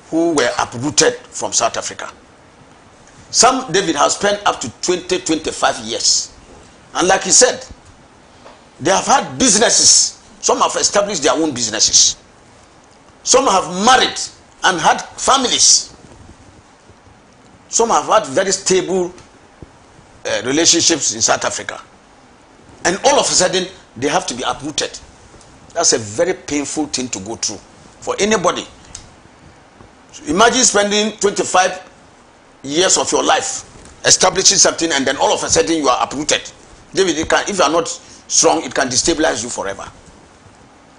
who were uprooted from South Africa. Some, David, has spent up to 20, 25 years. And like he said, they have had businesses. Some have established their own businesses. Some have married and had families. Some have had very stable relationships in South Africa. And all of a sudden, they have to be uprooted. That's a very painful thing to go through for anybody. So imagine spending 25 years of your life establishing something, and then all of a sudden you are uprooted. David, if you are not strong, it can destabilize you forever.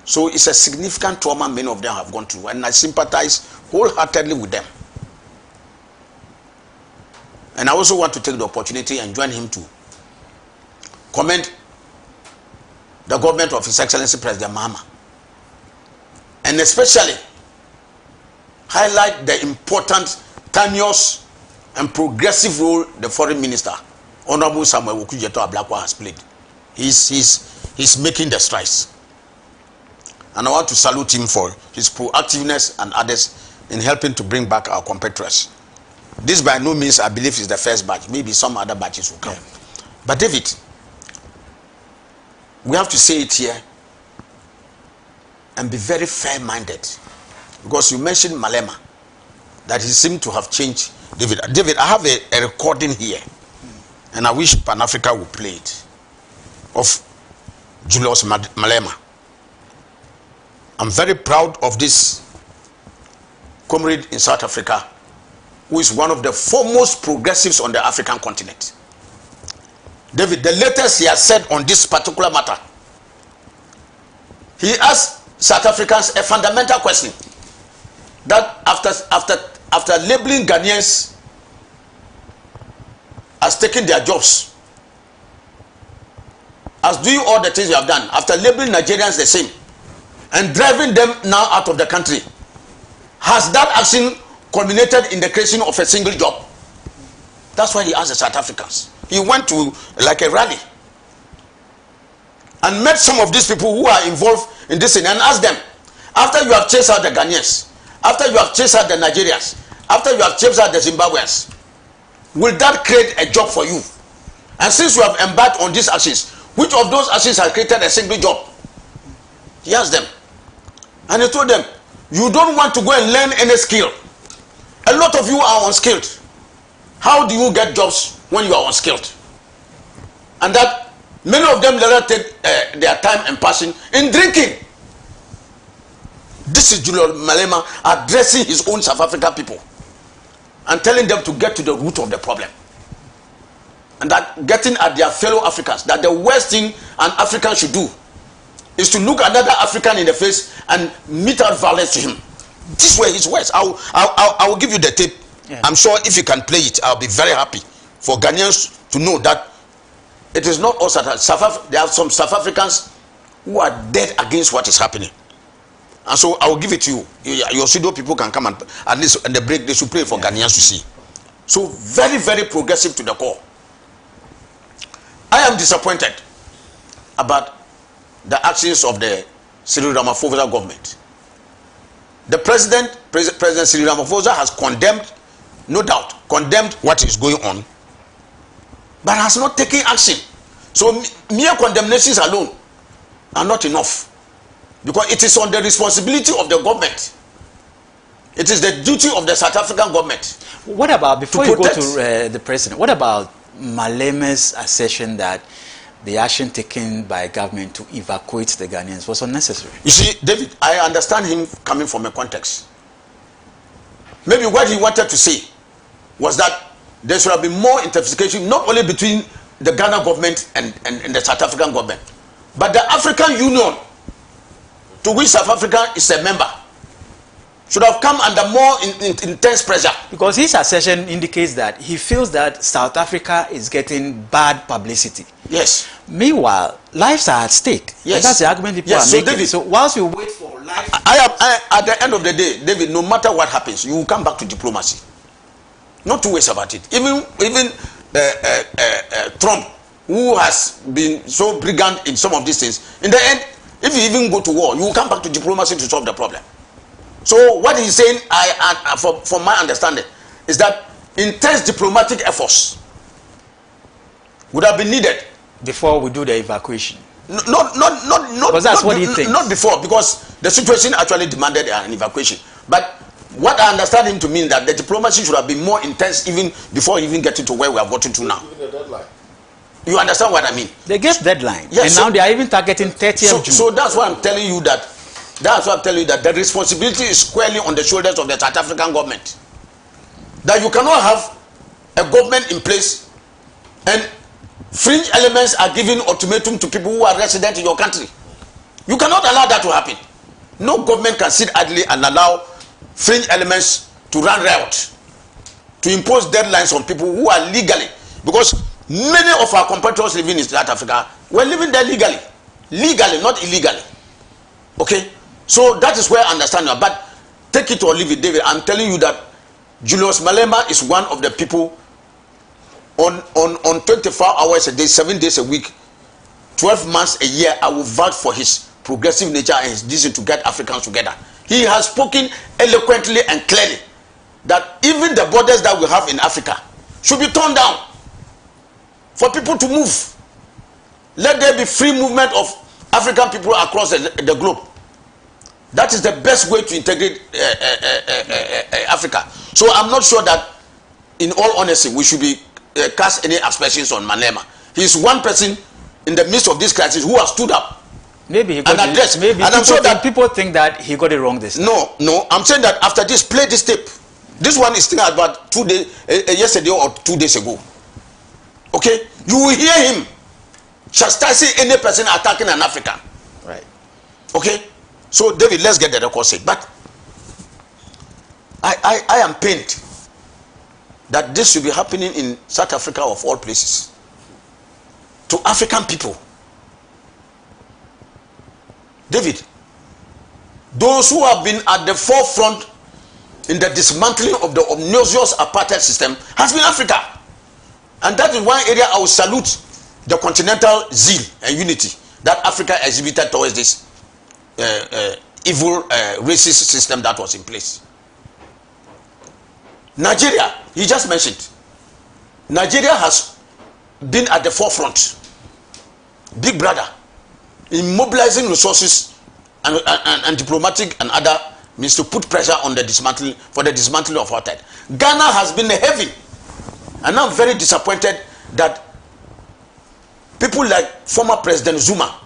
So it's a significant trauma many of them have gone through, and I sympathize wholeheartedly with them. And I also want to take the opportunity and join him to commend the government of His Excellency President Mahama, and especially highlight the important, tenuous and progressive role the Foreign Minister, Honorable Samuel Okudzeto Ablakwa, has played. He's making the strides. And I want to salute him for his proactiveness and others in helping to bring back our compatriots. This by no means, I believe, is the first batch. Maybe some other batches will come. Yeah. But David, we have to say it here and be very fair-minded. Because you mentioned Malema, that he seemed to have changed. David, I have a recording here, and I wish Pan Africa would play it, of Julius Malema. I'm very proud of this comrade in South Africa, who is one of the foremost progressives on the African continent. David, the latest he has said on this particular matter, he asked South Africans a fundamental question, that after labeling Ghanaians as taking their jobs, as doing all the things you have done, after labeling Nigerians the same, and driving them now out of the country, has that action culminated in the creation of a single job? That's why he asked the South Africans. He went to like a rally and met some of these people who are involved in this thing and asked them, after you have chased out the Ghanaians, after you have chased out the Nigerians, after you have chased out the Zimbabweans, will that create a job for you? And since you have embarked on these actions, which of those actions has created a single job? He asked them. And he told them, you don't want to go and learn any skill. A lot of you are unskilled. How do you get jobs when you are unskilled? And that many of them let take their time and passion in drinking. This is Julius Malema addressing his own South African people and telling them to get to the root of the problem. And that getting at their fellow Africans, that the worst thing an African should do is to look another African in the face and mete out violence to him. These were his words. I will give you the tape. Yeah. I'm sure if you can play it, I'll be very happy for Ghanaians to know that it is not all there are some South Africans who are dead against what is happening. And so I will give it to you. Your studio people can come and at least in the break they should play for Ghanaians to see. So very, very progressive to the core. I am disappointed about the actions of the Cyril Ramaphosa government. The President Cyril Ramaphosa has condemned, no doubt, condemned what is going on, but has not taken action. So mere condemnations alone are not enough, because it is on the responsibility of the government. It is the duty of the South African government. What about, before you go to the President, what about Malema's assertion that the action taken by government to evacuate the Ghanaians was unnecessary? You see, David, I understand him coming from a context. Maybe what he wanted to say was that there should have been more intensification, not only between the Ghana government and the South African government, but the African Union, to which South Africa is a member, should have come under more intense pressure. Because his assertion indicates that he feels that South Africa is getting bad publicity. Yes. Meanwhile, lives are at stake. Yes. And that's the argument people are making. David, so whilst you wait for life... at the end of the day, David, no matter what happens, you will come back to diplomacy. Not two ways about it. Even Trump, who has been so brigand in some of these things, in the end, if you even go to war, you will come back to diplomacy to solve the problem. So what he's saying, from my understanding, is that intense diplomatic efforts would have been needed before we do the evacuation. Not because that's what he thinks. Not before, because the situation actually demanded an evacuation. But what I understand him to mean that the diplomacy should have been more intense even before even getting to where we have gotten to now. Even a deadline. You understand what I mean? They gave deadline, yes, and so, now they are even targeting 30th June. So that's why I'm telling you that. That's why I'm telling you that the responsibility is squarely on the shoulders of the South African government. That you cannot have a government in place and fringe elements are giving ultimatum to people who are resident in your country. You cannot allow that to happen. No government can sit idly and allow fringe elements to run riot, to impose deadlines on people who are legally, because many of our competitors living in South Africa were living there legally, not illegally. Okay, so that is where I understand you. But take it or leave it, David. I'm telling you that Julius Malema is one of the people on 24 hours a day, 7 days a week, 12 months a year. I will vouch for his progressive nature and his decision to get Africans together. He has spoken eloquently and clearly that even the borders that we have in Africa should be torn down for people to move. Let there be free movement of African people across the globe. That is the best way to integrate Africa. So I'm not sure that, in all honesty, we should be cast any aspersions on Malema. He is one person in the midst of this crisis who has stood up. Maybe he got it. Maybe and I'm sure that people think that he got it wrong this time. No. I'm saying that after this, play this tape. This one is still about 2 days, yesterday or 2 days ago. Okay, you will hear him chastising any person attacking an African. Right. Okay, so David, let's get the record straight. But I am pained that this should be happening in South Africa of all places to African people. David, those who have been at the forefront in the dismantling of the obnoxious apartheid system has been Africa. And that is one area I will salute the continental zeal and unity that Africa exhibited towards this evil racist system that was in place. Nigeria, he just mentioned, Nigeria has been at the forefront, big brother, in mobilizing resources and diplomatic and other means to put pressure on the dismantling of apartheid. Ghana has been heavy, and I'm very disappointed that people like former President Zuma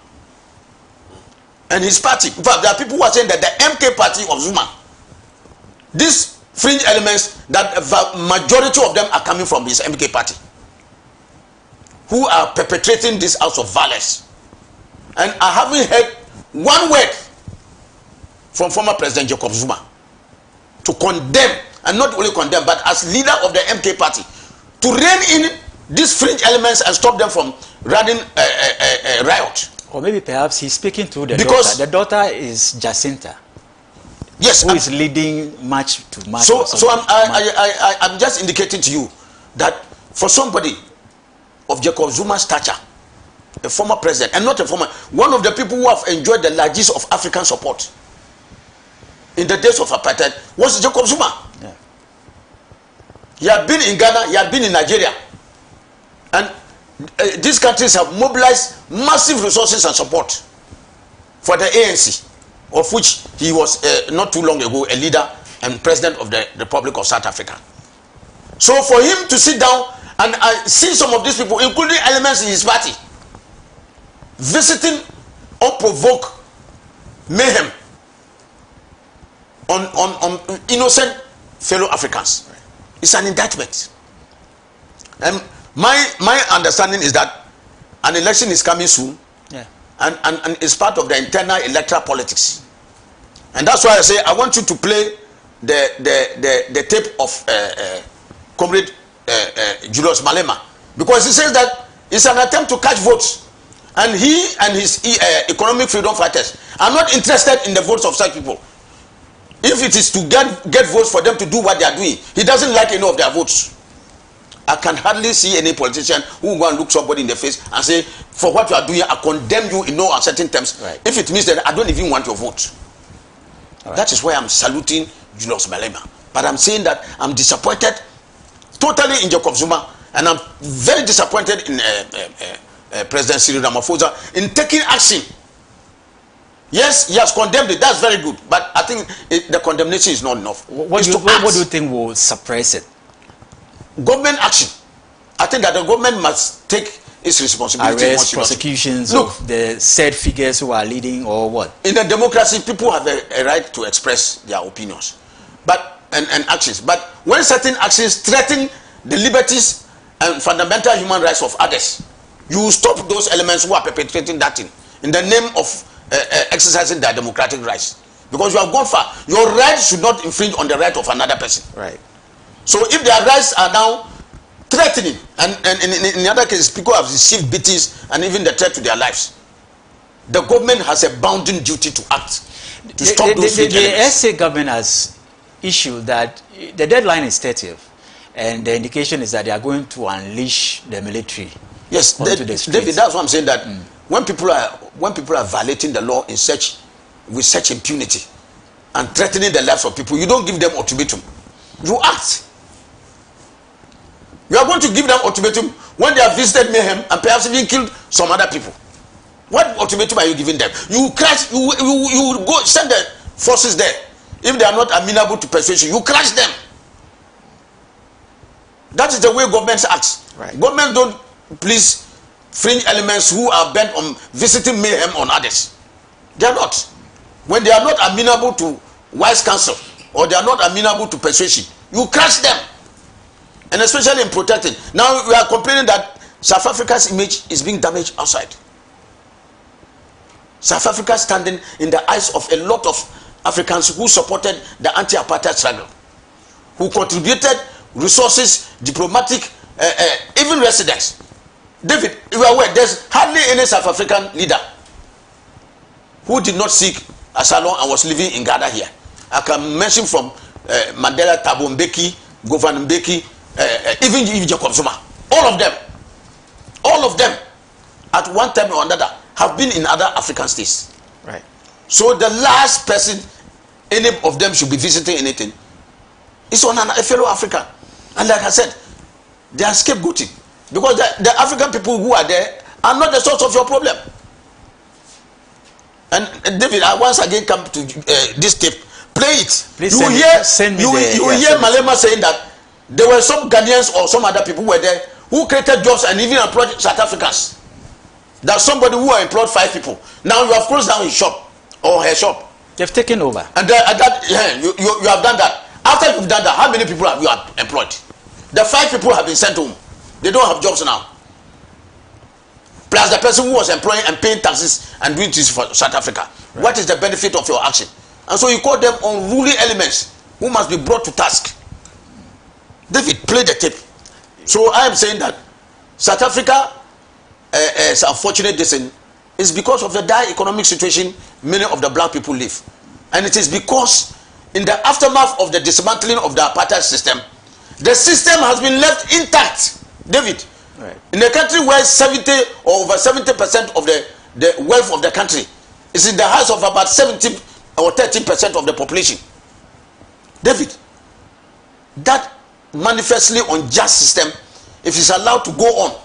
and his party, in fact, there are people who are saying that the MK party of Zuma, these fringe elements, that the majority of them are coming from his MK party, who are perpetrating this acts of violence. And I haven't heard one word from former President Jacob Zuma to condemn, and not only condemn, but as leader of the MK party, to rein in these fringe elements and stop them from running a riot. Or maybe perhaps he's speaking to the daughter. The daughter is Jacinta. Yes, who is leading march to march. So I'm just indicating to you that for somebody of Jacob Zuma's stature, a former president, and not a former, one of the people who have enjoyed the largest of African support in the days of apartheid was Jacob Zuma. Yeah. He had been in Ghana, he had been in Nigeria, and these countries have mobilized massive resources and support for the ANC, of which he was not too long ago a leader and president of the Republic of South Africa. So for him to sit down and see some of these people, including elements in his party, visiting unprovoked mayhem on innocent fellow Africans, it's an indictment. And my understanding is that an election is coming soon, yeah, and it's part of the internal electoral politics. And that's why I say I want you to play the tape of Comrade Julius Malema, because he says that it's an attempt to catch votes, and he and his economic freedom fighters are not interested in the votes of such people. If it is to get votes for them to do what they are doing, he doesn't like any of their votes. I can hardly see any politician who will go and look somebody in the face and say, for what you are doing, I condemn you in no uncertain terms. Right. If it means that I don't even want your vote. Right. That is why I'm saluting Julius Malema. But I'm saying that I'm disappointed totally in Jacob Zuma, and I'm very disappointed in President Cyril Ramaphosa in taking action. Yes, he has condemned it. That's very good. But I think the condemnation is not enough. What do you think will suppress it? Government action. I think that the government must take its responsibility. Arrest, prosecutions of the said figures who are leading, or what? In a democracy, people have a right to express their opinions, and actions. But when certain actions threaten the liberties and fundamental human rights of others, you stop those elements who are perpetrating that thing in the name of exercising their democratic rights, because you have gone far. Your rights should not infringe on the right of another person. Right. So if their rights are now threatening, and in other cases people have received beatings and even the threat to their lives, the government has a bounden duty to act to stop those elements. The SA government has issued that the deadline is 30th, and the indication is that they are going to unleash the military. Yes, David, that's what I'm saying, that when people are violating the law with such impunity and threatening the lives of people, you don't give them ultimatum. You act. You are going to give them ultimatum when they have visited mayhem and perhaps even killed some other people. What ultimatum are you giving them? You crash. You go send the forces there. If they are not amenable to persuasion, you crash them. That is the way governments act. Right. Governments don't please fringe elements who are bent on visiting mayhem on others. They are not. When they are not amenable to wise counsel, or they are not amenable to persuasion, you crush them. And especially in protecting. Now we are complaining that South Africa's image is being damaged outside. South Africa standing in the eyes of a lot of Africans who supported the anti-apartheid struggle, who contributed resources, diplomatic, even residents. David, you are aware, there's hardly any South African leader who did not seek asylum and was living in Ghana here. I can mention from Mandela, Thabo Mbeki, Govan Mbeki, even Jacob Zuma. All of them, at one time or another, have been in other African states. Right. So the last person any of them should be visiting anything is on a fellow African. And like I said, they are scapegoating, because the African people who are there are not the source of your problem. And David, I once again come to this tape. Play it. Please you hear Malema saying that there were some Ghanaians or some other people who were there who created jobs and even employed South Africans. There's somebody who employed 5 people. Now you have closed down his shop or her shop. They've taken over. And you have done that. After you've done that, how many people have you employed? The 5 people have been sent home. They don't have jobs now. Plus the person who was employing and paying taxes and doing this for South Africa. Right. What is the benefit of your action? And so you call them unruly elements who must be brought to task. David, play the tape. So I am saying that South Africa is unfortunate decision is because of the dire economic situation many of the black people live. And it is because in the aftermath of the dismantling of the apartheid system, the system has been left intact. David, right. In a country where 70 or over 70% of the wealth of the country is in the hands of about 70 or 30% of the population, David, that manifestly unjust system, if it's allowed to go on,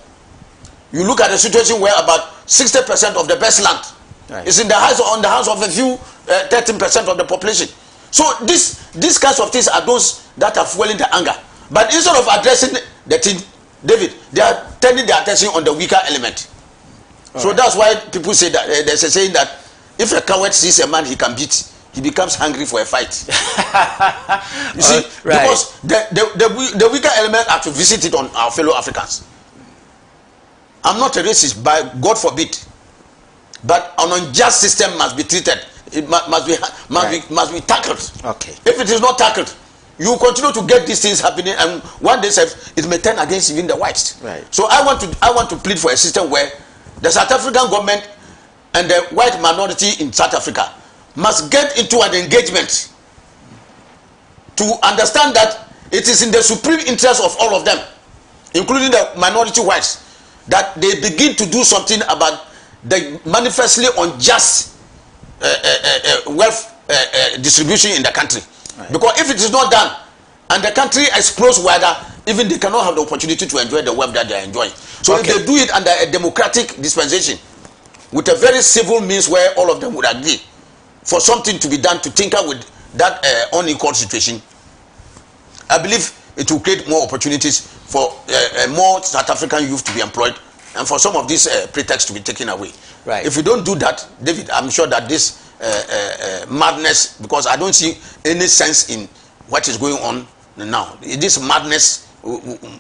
you look at the situation where about 60% of the best land is in the hands of a few 13% of the population. So these kinds of things are those that are fueling the anger. But instead of addressing the thing, David, they are turning their attention on the weaker element. So that's why people say that there's a saying that if a coward sees a man he can beat, he becomes hungry for a fight. You see, because the weaker element are to visit it on our fellow Africans. I'm not a racist, but God forbid. But an unjust system must be treated. It must be tackled. Okay. If it is not tackled, you continue to get these things happening, and one day it may turn against even the whites. Right. So I want to plead for a system where the South African government and the white minority in South Africa must get into an engagement to understand that it is in the supreme interest of all of them, including the minority whites, that they begin to do something about the manifestly unjust wealth distribution in the country. Right. Because if it is not done, and the country explodes wider, even they cannot have the opportunity to enjoy the wealth that they are enjoying. So if they do it under a democratic dispensation, with a very civil means where all of them would agree for something to be done to tinker with that unequal situation, I believe it will create more opportunities for more South African youth to be employed, and for some of these pretexts to be taken away. Right. If we don't do that, David, I'm sure that this madness, because I don't see any sense in what is going on now. This madness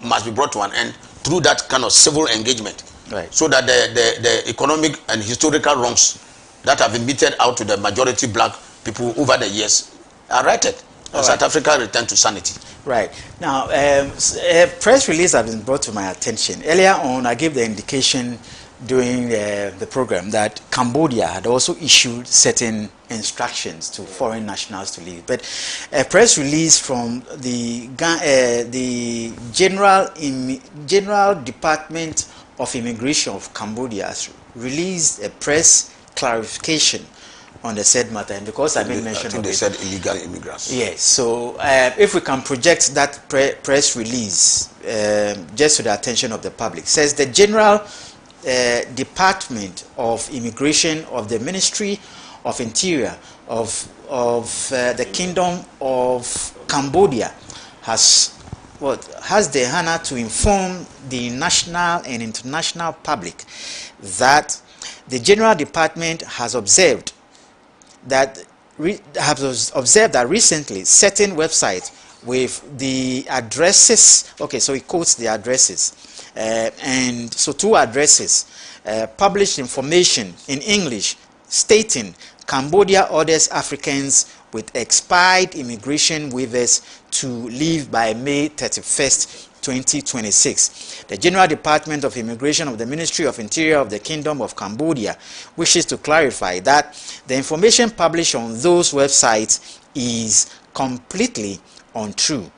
must be brought to an end through that kind of civil engagement. Right. So that the economic and historical wrongs that have been meted out to the majority black people over the years are righted. And South Africa return to sanity. Right. Now, a press release has been brought to my attention. Earlier on, I gave the indication during the program that Cambodia had also issued certain instructions to foreign nationals to leave. But a press release from the General Department of Immigration of Cambodia has released a press clarification on the said matter, and because I made mention of it, they said illegal immigrants. Yes. So if we can project that press release just to the attention of the public, says the General Department of Immigration of the Ministry of Interior of the Kingdom of Cambodia has the honor to inform the national and international public that the General Department has observed that recently certain websites with the addresses, okay, so he quotes the addresses, and so 2 addresses published information in English stating Cambodia orders Africans with expired immigration waivers to leave by May 31st, 2026. The General Department of Immigration of the Ministry of Interior of the Kingdom of Cambodia wishes to clarify that the information published on those websites is completely untrue.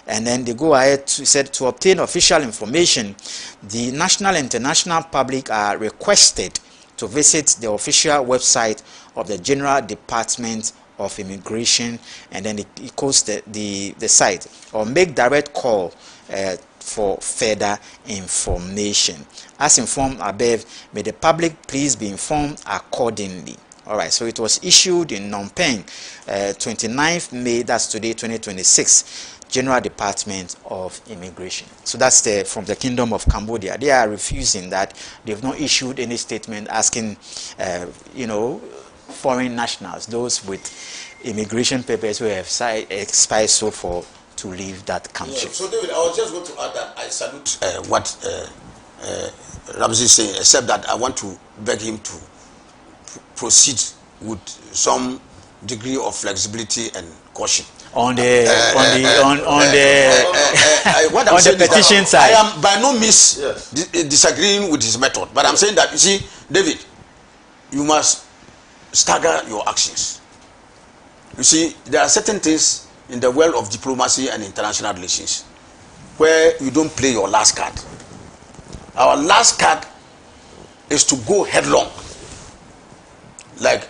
And then they go ahead to say to obtain official information, the national and international public are requested to visit the official website of the General Department of Immigration, and then it quotes the site, or make direct call for further information. As informed above, may the public please be informed accordingly. All right, so it was issued in Phnom Penh, 29th May, that's today, 2026, General Department of Immigration. So that's from the Kingdom of Cambodia. They are refusing that. They've not issued any statement asking, foreign nationals, those with immigration papers who have expired so far, to leave that country. Yeah, so David, I was just going to add that I salute what Ramsey is saying, except that I want to beg him to proceed with some degree of flexibility and caution. On the petition side, I am by no means disagreeing with his method, but I'm saying that, you see, David, you must stagger your actions. You see, there are certain things in the world of diplomacy and international relations where you don't play your last card. Our last card is to go headlong, like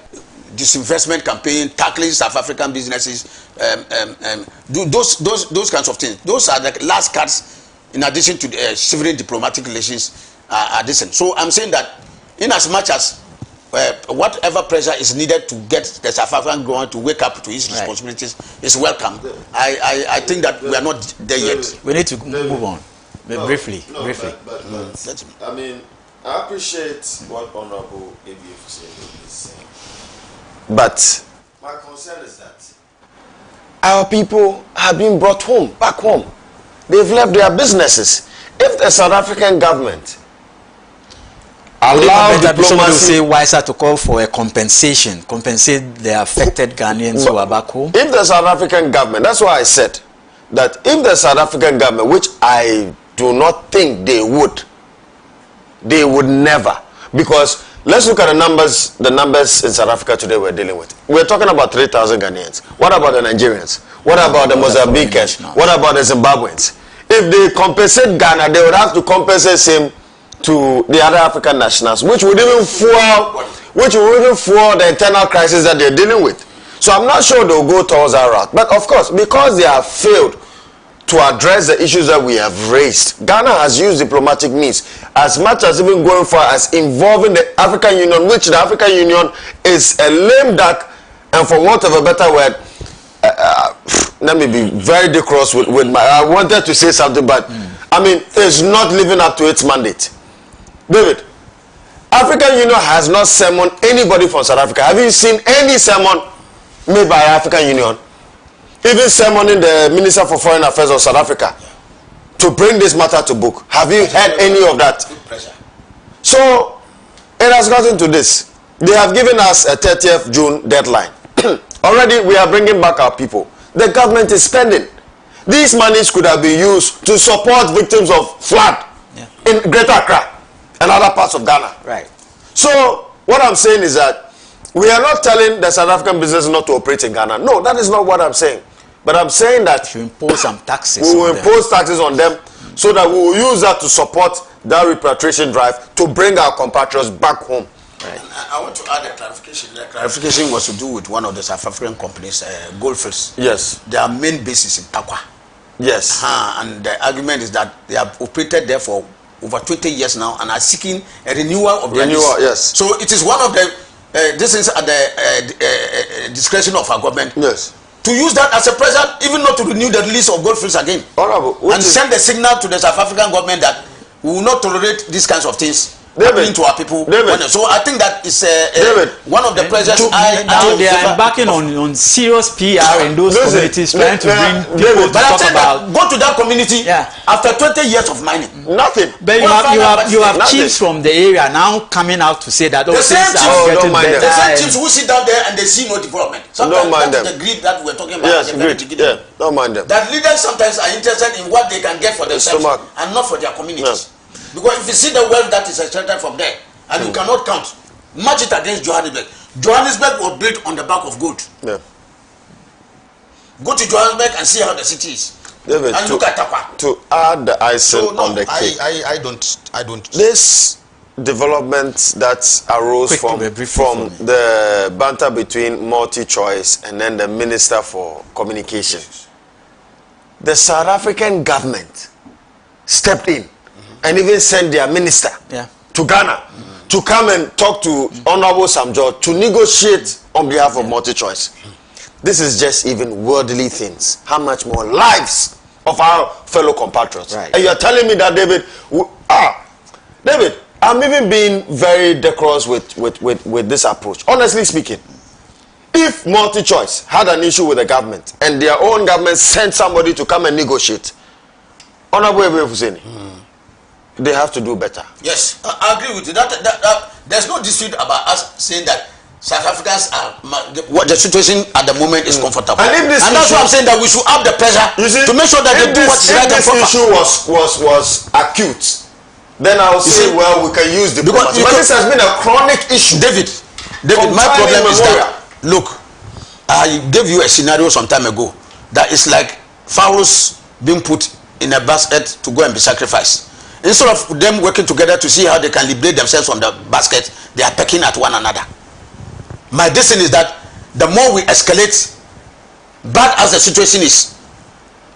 disinvestment campaign, tackling South African businesses, do those kinds of things. Those are the last cards, in addition to the civil diplomatic relations are decent. So I'm saying that in as much as whatever pressure is needed to get the South African government to wake up to its responsibilities is welcome. I think that we are not there yet. We need to move on. Briefly. But I mean, I appreciate what Honorable ABF is saying. But my concern is that our people have been brought home, back home. They've left their businesses. If the South African government allow diplomacy, somebody will say wiser to call for a compensate the affected Ghanaians who are back home. If the South African government, that's why I said that if the South African government, which I do not think they would never, because let's look at the numbers in South Africa today we're dealing with. We're talking about 3,000 Ghanaians. What about the Nigerians? What about the Mozambicans? What about the Zimbabweans? If they compensate Ghana, they would have to compensate same to the other African nationals, which would even fuel the internal crisis that they're dealing with. So I'm not sure they'll go towards that route. But of course, because they have failed to address the issues that we have raised, Ghana has used diplomatic means as much as even going far as involving the African Union, which the African Union is a lame duck, and for want of a better word, let me be very decorous with my, I wanted to say something, but I mean, it's not living up to its mandate. David, African Union has not summoned anybody from South Africa. Have you seen any sermon made by African Union? Even summoning the Minister for Foreign Affairs of South Africa to bring this matter to book. Have you heard any of that? So it has gotten to this. They have given us a 30th June deadline. Already we are bringing back our people. The government is spending. These monies could have been used to support victims of flood in Greater Accra and other parts of Ghana. Right. So what I'm saying is that we are not telling the South African business not to operate in Ghana. No, that is not what I'm saying. But I'm saying that you impose some taxes. We will impose taxes on them so that we will use that to support that repatriation drive to bring our compatriots back home. Right. I want to add a clarification. The clarification was to do with one of the South African companies, Goldfields. Yes. Their main base is in Takwa. Yes. And the argument is that they have operated there for over 20 years now and are seeking a renewal of their lease. Yes. So it is one of the this is at the discretion of our government. Yes. To use that as a present, even not to renew the lease of Goldfields again. Honorable, and send the signal to the South African government that we will not tolerate these kinds of things happening to our people. So I think that is one of the pressures. Now they are embarking on serious PR in those communities, trying to bring people to talk about. Go to that community after 20 years of mining. Nothing. But you have chiefs from the area now coming out to say that the same chiefs who sit down there and they see no development. Sometimes that's the greed that we're talking about. Yes, don't mind them. That leaders sometimes are interested in what they can get for themselves and not for their communities. Because if you see the wealth that is extracted from there and you cannot count, match it against Johannesburg. Johannesburg was built on the back of gold. Yeah. Go to Johannesburg and see how the city is. David, and look at Takwa. To add the icing on the cake. I don't. This development that arose from the banter between MultiChoice and then the Minister for Communications. The South African government stepped in and even sent their minister to Ghana to come and talk to Honorable Sam George to negotiate on behalf of MultiChoice. This is just even worldly things. How much more lives of our fellow compatriots? Right. And you are telling me that, David, David, I'm even being very decorous with this approach. Honestly speaking, if MultiChoice had an issue with the government and their own government sent somebody to come and negotiate, Honorable Ebere Husseini, they have to do better. Yes, I agree with you. There's no dispute about us saying that South Africans are what the situation at the moment is comfortable. And that's why I'm saying that we should have the pressure to make sure that they do what's right and proper. If this issue was acute, then I would say, well, we can use the because this has been a chronic issue. David, my problem is that, look, I gave you a scenario some time ago that is like fowls being put in a basket to go and be sacrificed. Instead of them working together to see how they can liberate themselves from the basket, they are pecking at one another. My decision is that the more we escalate, bad as the situation is,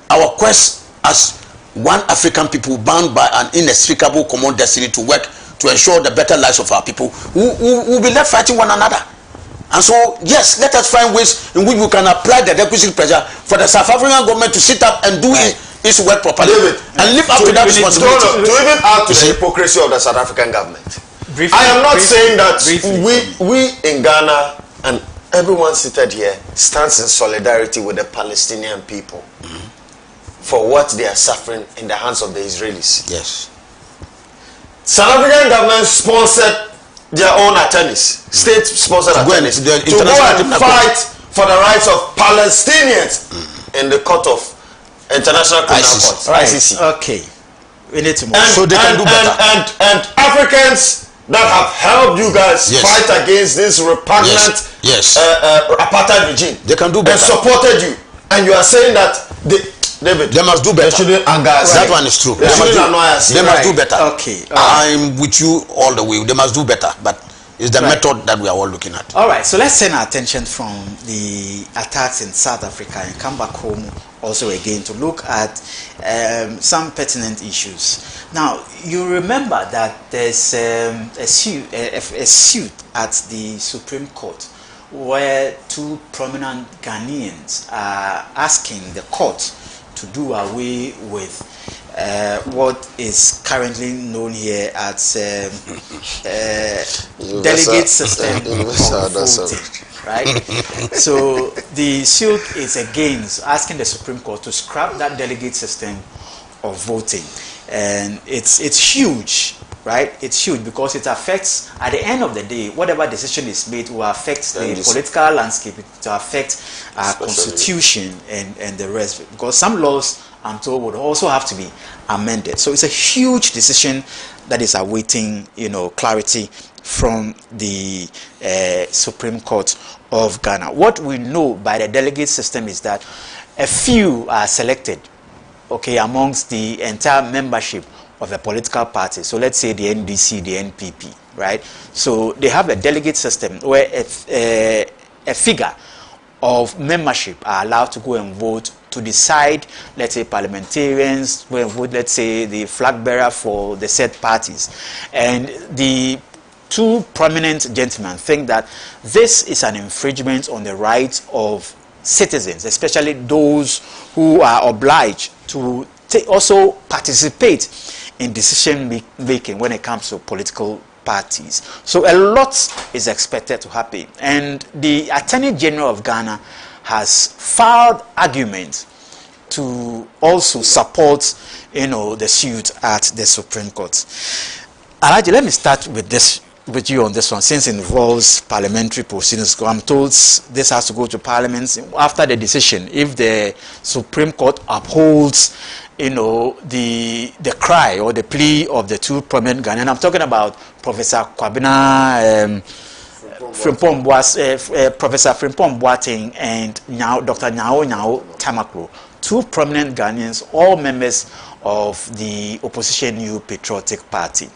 our quest as one African people bound by an inextricable common destiny to work to ensure the better lives of our people, will be left fighting one another. And so, yes, let us find ways in which we can apply the requisite pressure for the South African government to sit up and do its work properly and live up to that responsibility. To even add to the hypocrisy of the South African government. I am not saying that we in Ghana and everyone seated here stands in solidarity with the Palestinian people for what they are suffering in the hands of the Israelis. Yes. South African government sponsored their own attorneys, state-sponsored attorneys, to go and fight for the rights of Palestinians in the court of International Criminal Court, ICC. Okay, we need to move. So they can do better. And Africans that have helped you guys fight against this repugnant apartheid regime, they can do better. And supported you, and you are saying that they must do better. They shouldn't anger us. That one is true. They shouldn't annoy us. They must do better. Okay. I'm with you all the way. They must do better. But It's the method that we are all looking at. All right, so let's turn our attention from the attacks in South Africa and come back home also again to look at some pertinent issues. Now, you remember that there's a suit at the Supreme Court where two prominent Ghanaians are asking the court to do away with what is currently known here as delegate system of voting, right? So the suit is against asking the Supreme Court to scrap that delegate system of voting, and it's huge, right? It's huge because it affects, at the end of the day, whatever decision is made will affect the political landscape, it will affect our constitution and the rest, because some laws, I'm told, would also have to be amended. So it's a huge decision that is awaiting, clarity from the Supreme Court of Ghana. What we know by the delegate system is that a few are selected, okay, amongst the entire membership of a political party. So let's say the NDC, the NPP, right? So they have a delegate system where a figure of membership are allowed to go and vote to decide, let's say, parliamentarians, go and vote, let's say, the flag bearer for the said parties. And the two prominent gentlemen think that this is an infringement on the rights of citizens, especially those who are obliged to also participate in decision making when it comes to political parties. So a lot is expected to happen, and the Attorney General of Ghana has filed arguments to also support, the suit at the Supreme Court. Alaji, let me start with you on this one, since it involves parliamentary proceedings. I'm told this has to go to Parliament after the decision. If the Supreme Court upholds, the cry or the plea of the two prominent Ghanaians, I'm talking about Professor Kwabena Professor Frimpong Boateng and now Dr. Nyao Tamaklo, two prominent Ghanaians, all members of the opposition New Patriotic Party.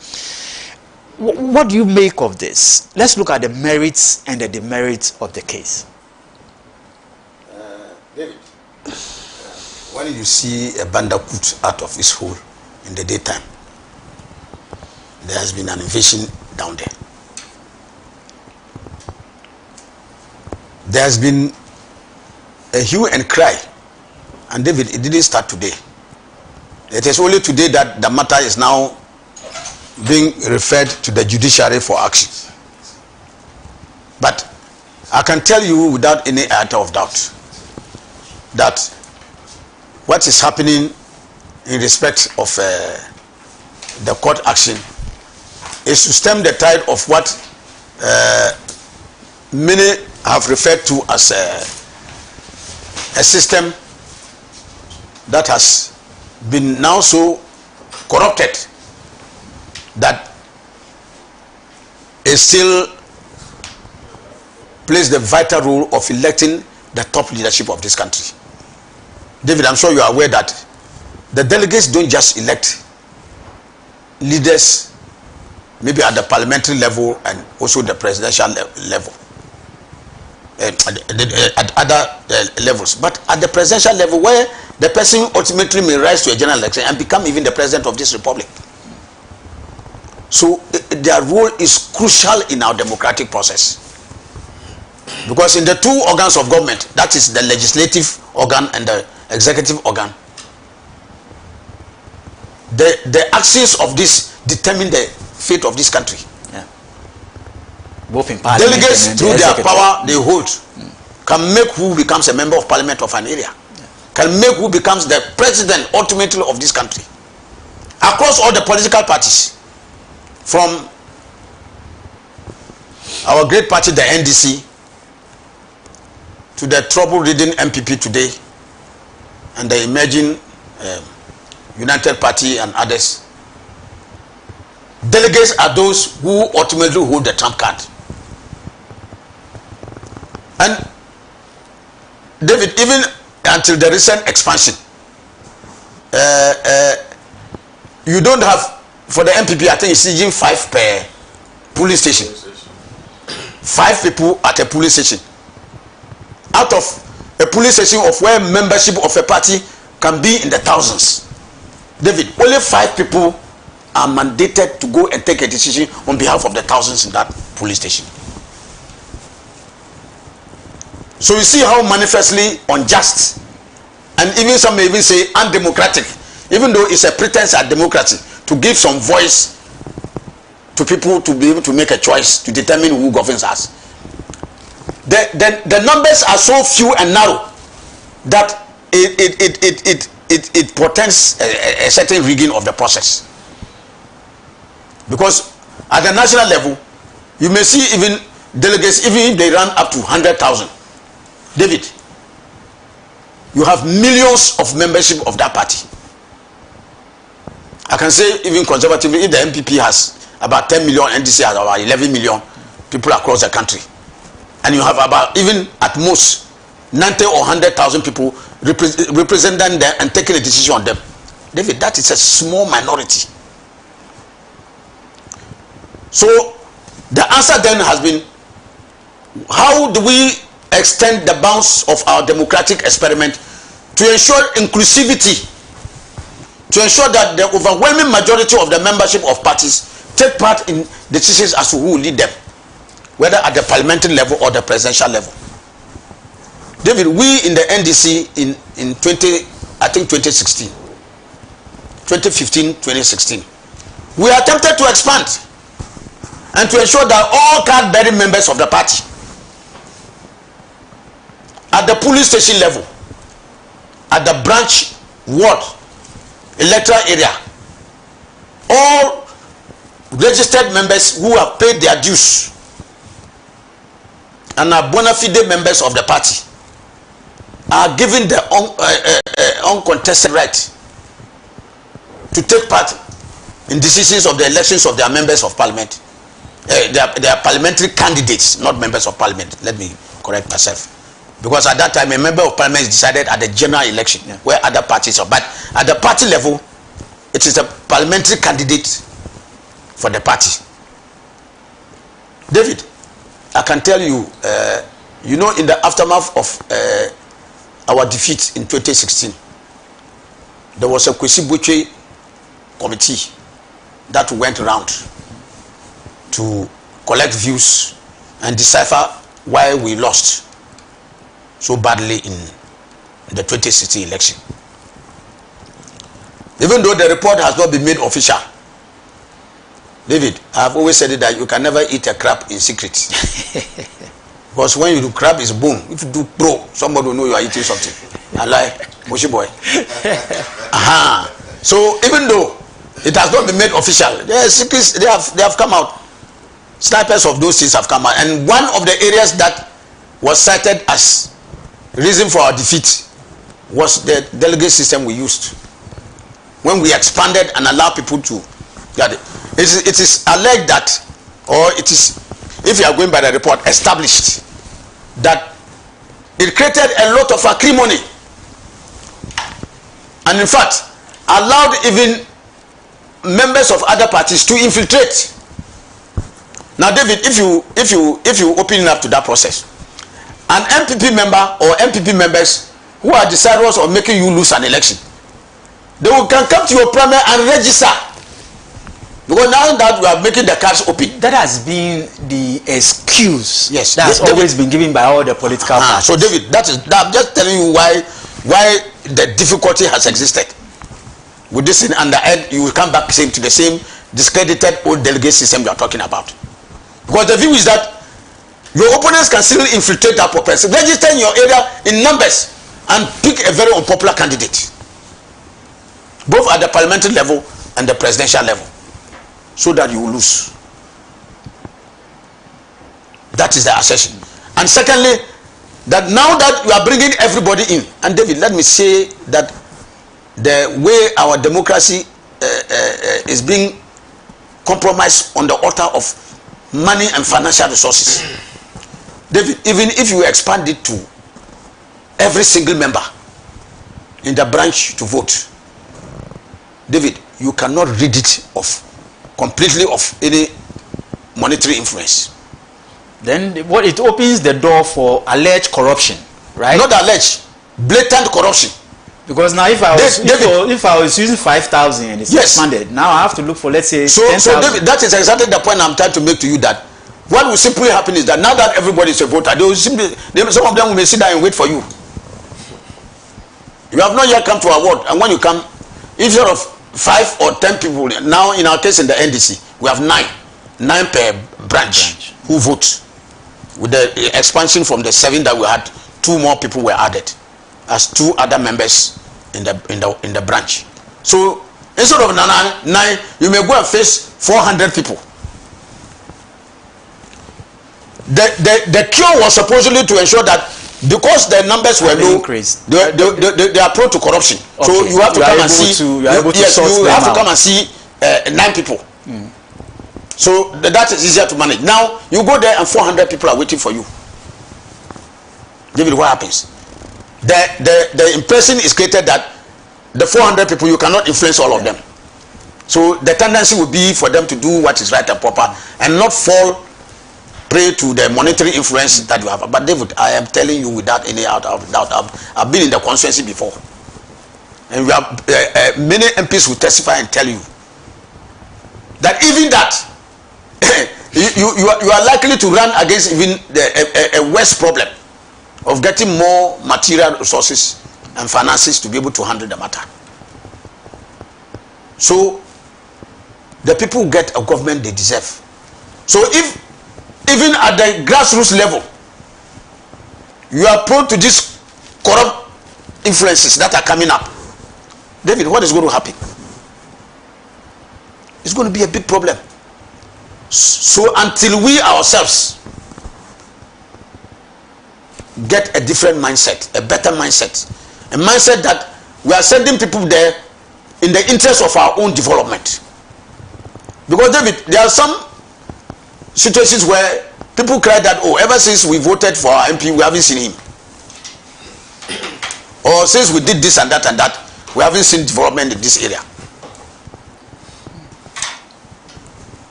What do you make of this? Let's look at the merits and the demerits of the case. David, when you see a bandicoot out of his hole in the daytime, there has been an invasion down there. There has been a hue and cry, and David, it didn't start today. It is only today that the matter is now being referred to the judiciary for action. But I can tell you without any iota of doubt that what is happening in respect of the court action is to stem the tide of what many have referred to as a system that has been now so corrupted that it still plays the vital role of electing the top leadership of this country. David, I'm sure you are aware that the delegates don't just elect leaders maybe at the parliamentary level and also the presidential level, at other levels, but at the presidential level, where the person ultimately may rise to a general election and become even the president of this republic. So their role is crucial in our democratic process, because in the two organs of government, that is the legislative organ and the executive organ, the actions of this determine the fate of this country. Yeah. Both in parliament, delegates through their power they hold can make who becomes a member of parliament of an area, can make who becomes the president ultimately of this country, across all the political parties, from our great party the NDC to the trouble-ridden MPP today and the emerging United Party and others. Delegates are those who ultimately hold the trump card. And David, even until the recent expansion, you don't have, for the MPP, I think it's even 5 per polling station. 5 people at a police station. Out of a police station of where membership of a party can be in the thousands. David, only 5 people are mandated to go and take a decision on behalf of the thousands in that police station. So you see how manifestly unjust, and even some may even say undemocratic, even though it's a pretense at democracy, to give some voice to people to be able to make a choice to determine who governs us. The numbers are so few and narrow that it portends a certain rigging of the process. Because at the national level, you may see even delegates, even if they run up to 100,000. David, you have millions of membership of that party. I can say even conservatively, if the MPP has about 10 million, NDC has about 11 million people across the country, and you have about, even at most, 90 or 100,000 people representing them and taking a decision on them. David, that is a small minority. So the answer then has been, how do we extend the bounds of our democratic experiment to ensure inclusivity, to ensure that the overwhelming majority of the membership of parties take part in decisions as to who will lead them, whether at the parliamentary level or the presidential level. David, we in the NDC in 2016, 2015-2016, we attempted to expand and to ensure that all card-bearing members of the party at the police station level, at the branch, ward, electoral area, all registered members who have paid their dues and are bona fide members of the party are given the uncontested right to take part in decisions of the elections of their members of parliament. They are parliamentary candidates, not members of parliament. Let me correct myself, because at that time a member of parliament is decided at the general election, where other parties are. But at the party level, it is a parliamentary candidate for the party. David, I can tell you, you know, in the aftermath of our defeat in 2016, there was a Kwesi Botwe committee that went around to collect views and decipher why we lost so badly in the 2016 election. Even though the report has not been made official, David, I have always said it that you can never eat a crab in secret. Because when you do crab is bone. If you do pro, somebody will know you are eating something. I lie, Moshi boy. So even though it has not been made official, the secrets they have come out. Snipers of those things have come out, and one of the areas that was cited as reason for our defeat was the delegate system we used when we expanded and allowed people to get it. It is alleged that, or it is, if you are going by the report, established that it created a lot of acrimony, and in fact allowed even members of other parties to infiltrate. Now, David, if you open up to that process, an MPP member or MPP members who are desirous of making you lose an election, they can come to your primary and register. Because now that we are making the cards open, that has been the excuse. Yes, that's always been given by all the political parties. So, David, I'm just telling you why the difficulty has existed with this thing, and the end you will come back to the same discredited old delegate system you are talking about. Because the view is that your opponents can still infiltrate that process, register in your area in numbers, and pick a very unpopular candidate, both at the parliamentary level and the presidential level, so that you will lose. That is the assertion. And secondly, that now that you are bringing everybody in, and David, let me say that the way our democracy is being compromised on the altar of money and financial resources, David, even if you expand it to every single member in the branch to vote, David, you cannot rid it of completely of any monetary influence. Then what it opens the door for alleged corruption, right? Not alleged, blatant corruption. Because now if I was using 5,000 and it's expanded, now I have to look for, let's say, 10,000. So David, that is exactly the point I'm trying to make to you, that what will simply happen is that now that everybody is a voter, they will simply, some of them will sit down and wait for you. You have not yet come to our ward, and when you come, instead of 5 or 10 people, now in our case in the NDC, we have 9 per branch who vote. With the expansion from the 7 that we had, 2 more people were added as 2 other members in the branch. So instead of 9, you may go and face 400 people. The cure was supposedly to ensure that because the numbers were low, they are prone to corruption. Okay. So you have to come and see. You have to come and see 9 people. So that is easier to manage. Now you go there and 400 people are waiting for you. David, what happens? The impression is created that the 400 people, you cannot influence all of them. So the tendency would be for them to do what is right and proper and not fall prey to the monetary influence that you have. But David, I am telling you without any doubt, I've been in the constituency before, and we have many MPs will testify and tell you that even that you are likely to run against even a worse problem of getting more material resources and finances to be able to handle the matter. So the people get a government they deserve. So if even at the grassroots level you are prone to these corrupt influences that are coming up, David, what is going to happen? It's going to be a big problem. So until we ourselves get a different mindset, a better mindset, a mindset that we are sending people there in the interest of our own development. Because David, there are some situations where people cry that, oh, ever since we voted for our MP, we haven't seen him. Or since we did this and that, we haven't seen development in this area.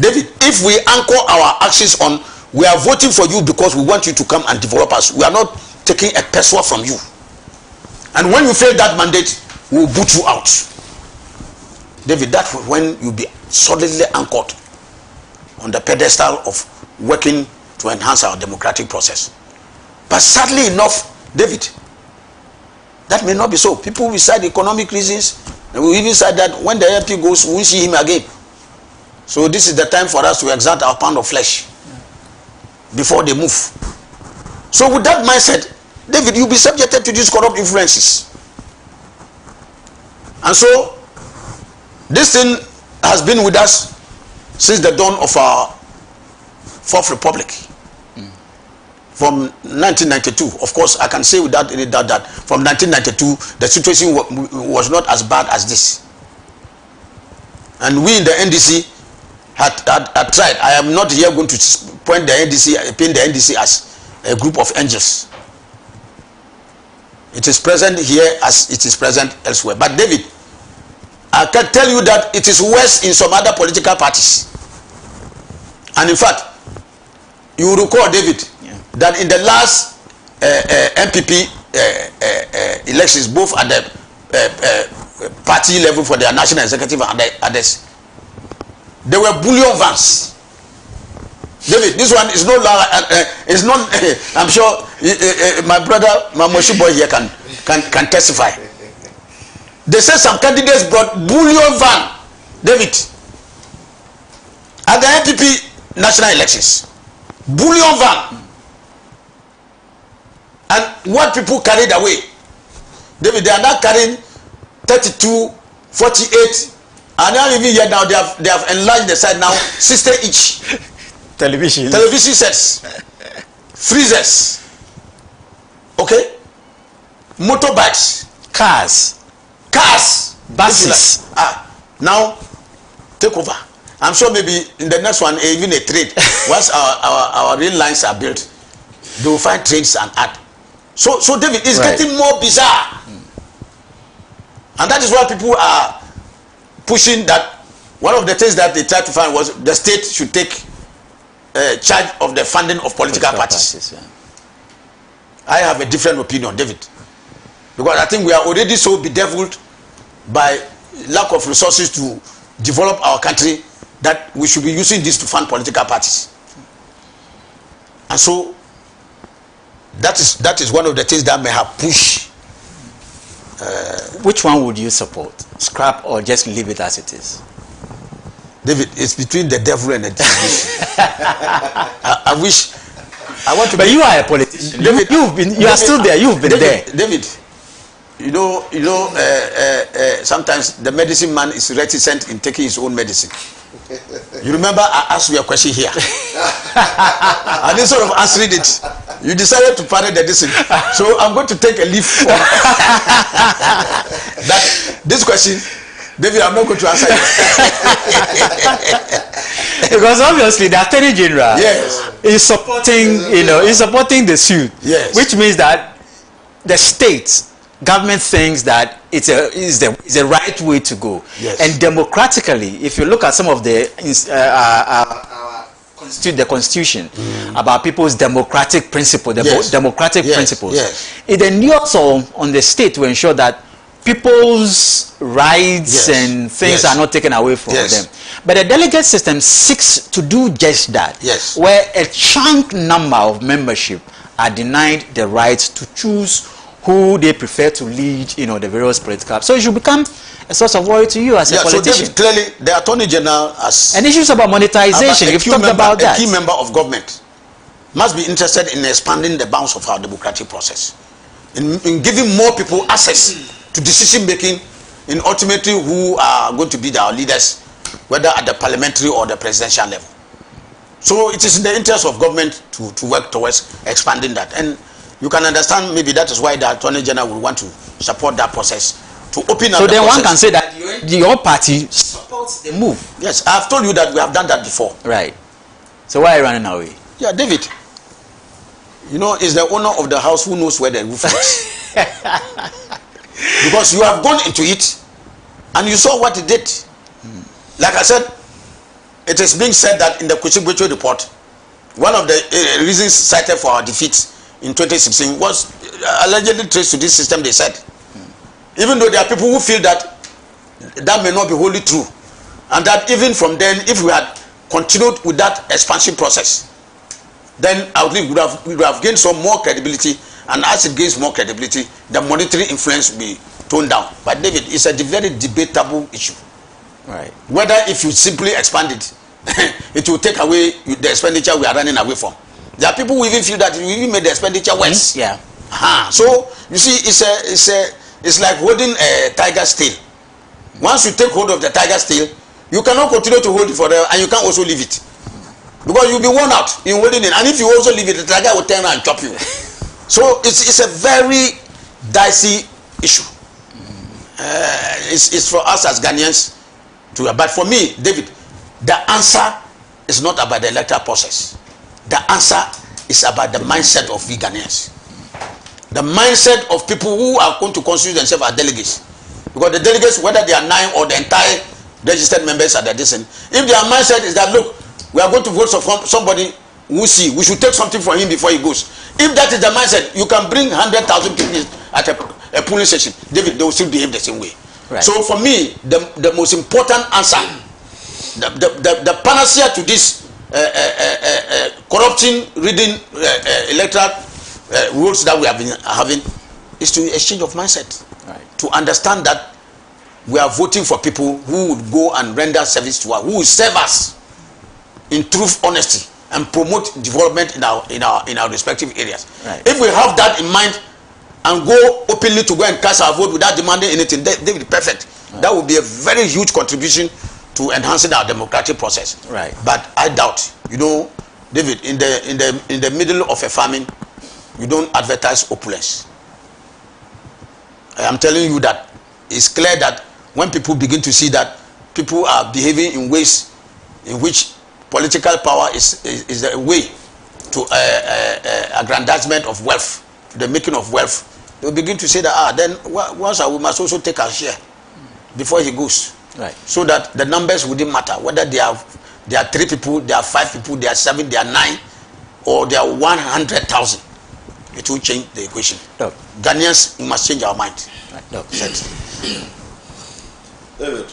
David, if we anchor our actions on, we are voting for you because we want you to come and develop us, we are not taking a peso from you. And when you fail that mandate, we will boot you out. David, that's when you'll be solidly anchored on the pedestal of working to enhance our democratic process. But sadly enough, David, that may not be so. People will cite economic reasons, and we even cite that when the MP goes, we won't see him again. So this is the time for us to exert our pound of flesh before they move. So with that mindset, David, you'll be subjected to these corrupt influences. And so this thing has been with us since the dawn of our Fourth Republic. From 1992, of course, I can say without any doubt that from 1992, the situation was not as bad as this. And we in the NDC had tried. I am not here going to paint the NDC as a group of angels. It is present here as it is present elsewhere. But David, I can tell you that it is worse in some other political parties. And in fact, you will recall, David, that in the last MPP elections, both at the party level for their national executive and others, there were bullion vans. David, this one is no longer, is not, I'm sure my brother, my Moshi boy here can testify. They said some candidates brought bullion van, David, at the MPP national elections. Bullion van. And what people carried away, David, they are now carrying 32, 48, and now even here now they have enlarged the side now 60 each. Television sets, freezers, okay, motorbikes, cars, buses. Now take over. I'm sure maybe in the next one, even a trade. Once our rail lines are built, they will find trades and add. So David, it's getting more bizarre. And that is why people are pushing that one of the things that they tried to find was the state should take charge of the funding of political parties. Yeah. I have a different opinion, David, because I think we are already so bedeviled by lack of resources to develop our country that we should be using this to fund political parties. And so that is one of the things that may have pushed. Which one would you support? Scrap or just leave it as it is? David, it's between the devil and the devil. I wish. I want to. But you are a politician. David, You are still there. You've been there. David, you know. Sometimes the medicine man is reticent in taking his own medicine. You remember I asked you a question here, and instead of answering it, you decided to parry the decision. So I'm going to take a leaf from that. This question, David, I'm not going to answer you. Because obviously the Attorney General is supporting, is supporting the suit. Yes. Which means that the state government thinks that it's a right way to go. Yes. And democratically, if you look at some of the constitution about people's democratic principles, democratic principles, it endures on the state to ensure that people's rights and things are not taken away from them. But the delegate system seeks to do just that, where a chunk number of membership are denied the right to choose who they prefer to lead, the various political. So it should become a source of worry to you as a politician. So David, clearly, the Attorney General has... And issues about monetization, you've talked about that. A key member of government must be interested in expanding the bounds of our democratic process, in giving more people access to decision making, in ultimately who are going to be our leaders, whether at the parliamentary or the presidential level. So it is in the interest of government to work towards expanding that. And you can understand maybe that is why the Attorney General will want to support that process, to open up. So then one can say that your party supports the move. Yes, I have told you that we have done that before. Right. So why are you running away? Yeah, David. It's the owner of the house who knows where the roof is. Because you have gone into it and you saw what it did. Like I said, it is being said that in the Kuchigwecho report, one of the reasons cited for our defeat in 2016 was allegedly traced to this system, they said. Even though there are people who feel that may not be wholly true, and that even from then, if we had continued with that expansion process, then I think we would have gained some more credibility, and as it gains more credibility, the monetary influence will be toned down. But David, it's a very debatable issue. Right. Whether if you simply expand it, it will take away the expenditure we are running away from. There are people who even feel that we even made the expenditure worse. Yeah. So you see, it's like holding a tiger's tail. Once you take hold of the tiger's tail, you cannot continue to hold it forever, and you can't also leave it, because you'll be worn out in holding it. And if you also leave it, the tiger will turn around and chop you. So it's a very dicey issue. It's for us as Ghanaians to. But for me, David, the answer is not about the electoral process. The answer is about the mindset of we Ghanaians. The mindset of people who are going to constitute themselves as delegates. Because the delegates, whether they are 9 or the entire registered members are the decent, if their mindset is that, look, we are going to vote for somebody we should take something from him before he goes. If that is the mindset, you can bring 100,000 people at a polling station. David, they will still behave the same way. Right. So for me, the most important answer, the panacea to this corrupting reading electoral rules that we have been having is to exchange of mindset. Right. To understand that we are voting for people who would go and render service to us, who will serve us in truth, honesty, and promote development in our respective areas. Right. If we have that in mind and go openly to go and cast our vote without demanding anything, they will be perfect. Right. That would be a very huge contribution to enhancing our democratic process. Right. But I doubt, David, in the middle of a famine, you don't advertise opulence. I am telling you that it's clear that when people begin to see that people are behaving in ways in which political power is a way to aggrandizement of wealth, the making of wealth, they will begin to say that then once we must also take our share before he goes. Right. So that the numbers wouldn't matter, whether they are there are 3 people, there are 5 people, there are 7, there are 9, or there are 100,000. It will change the equation. No. Ghanaians, we must change our mind. No, David.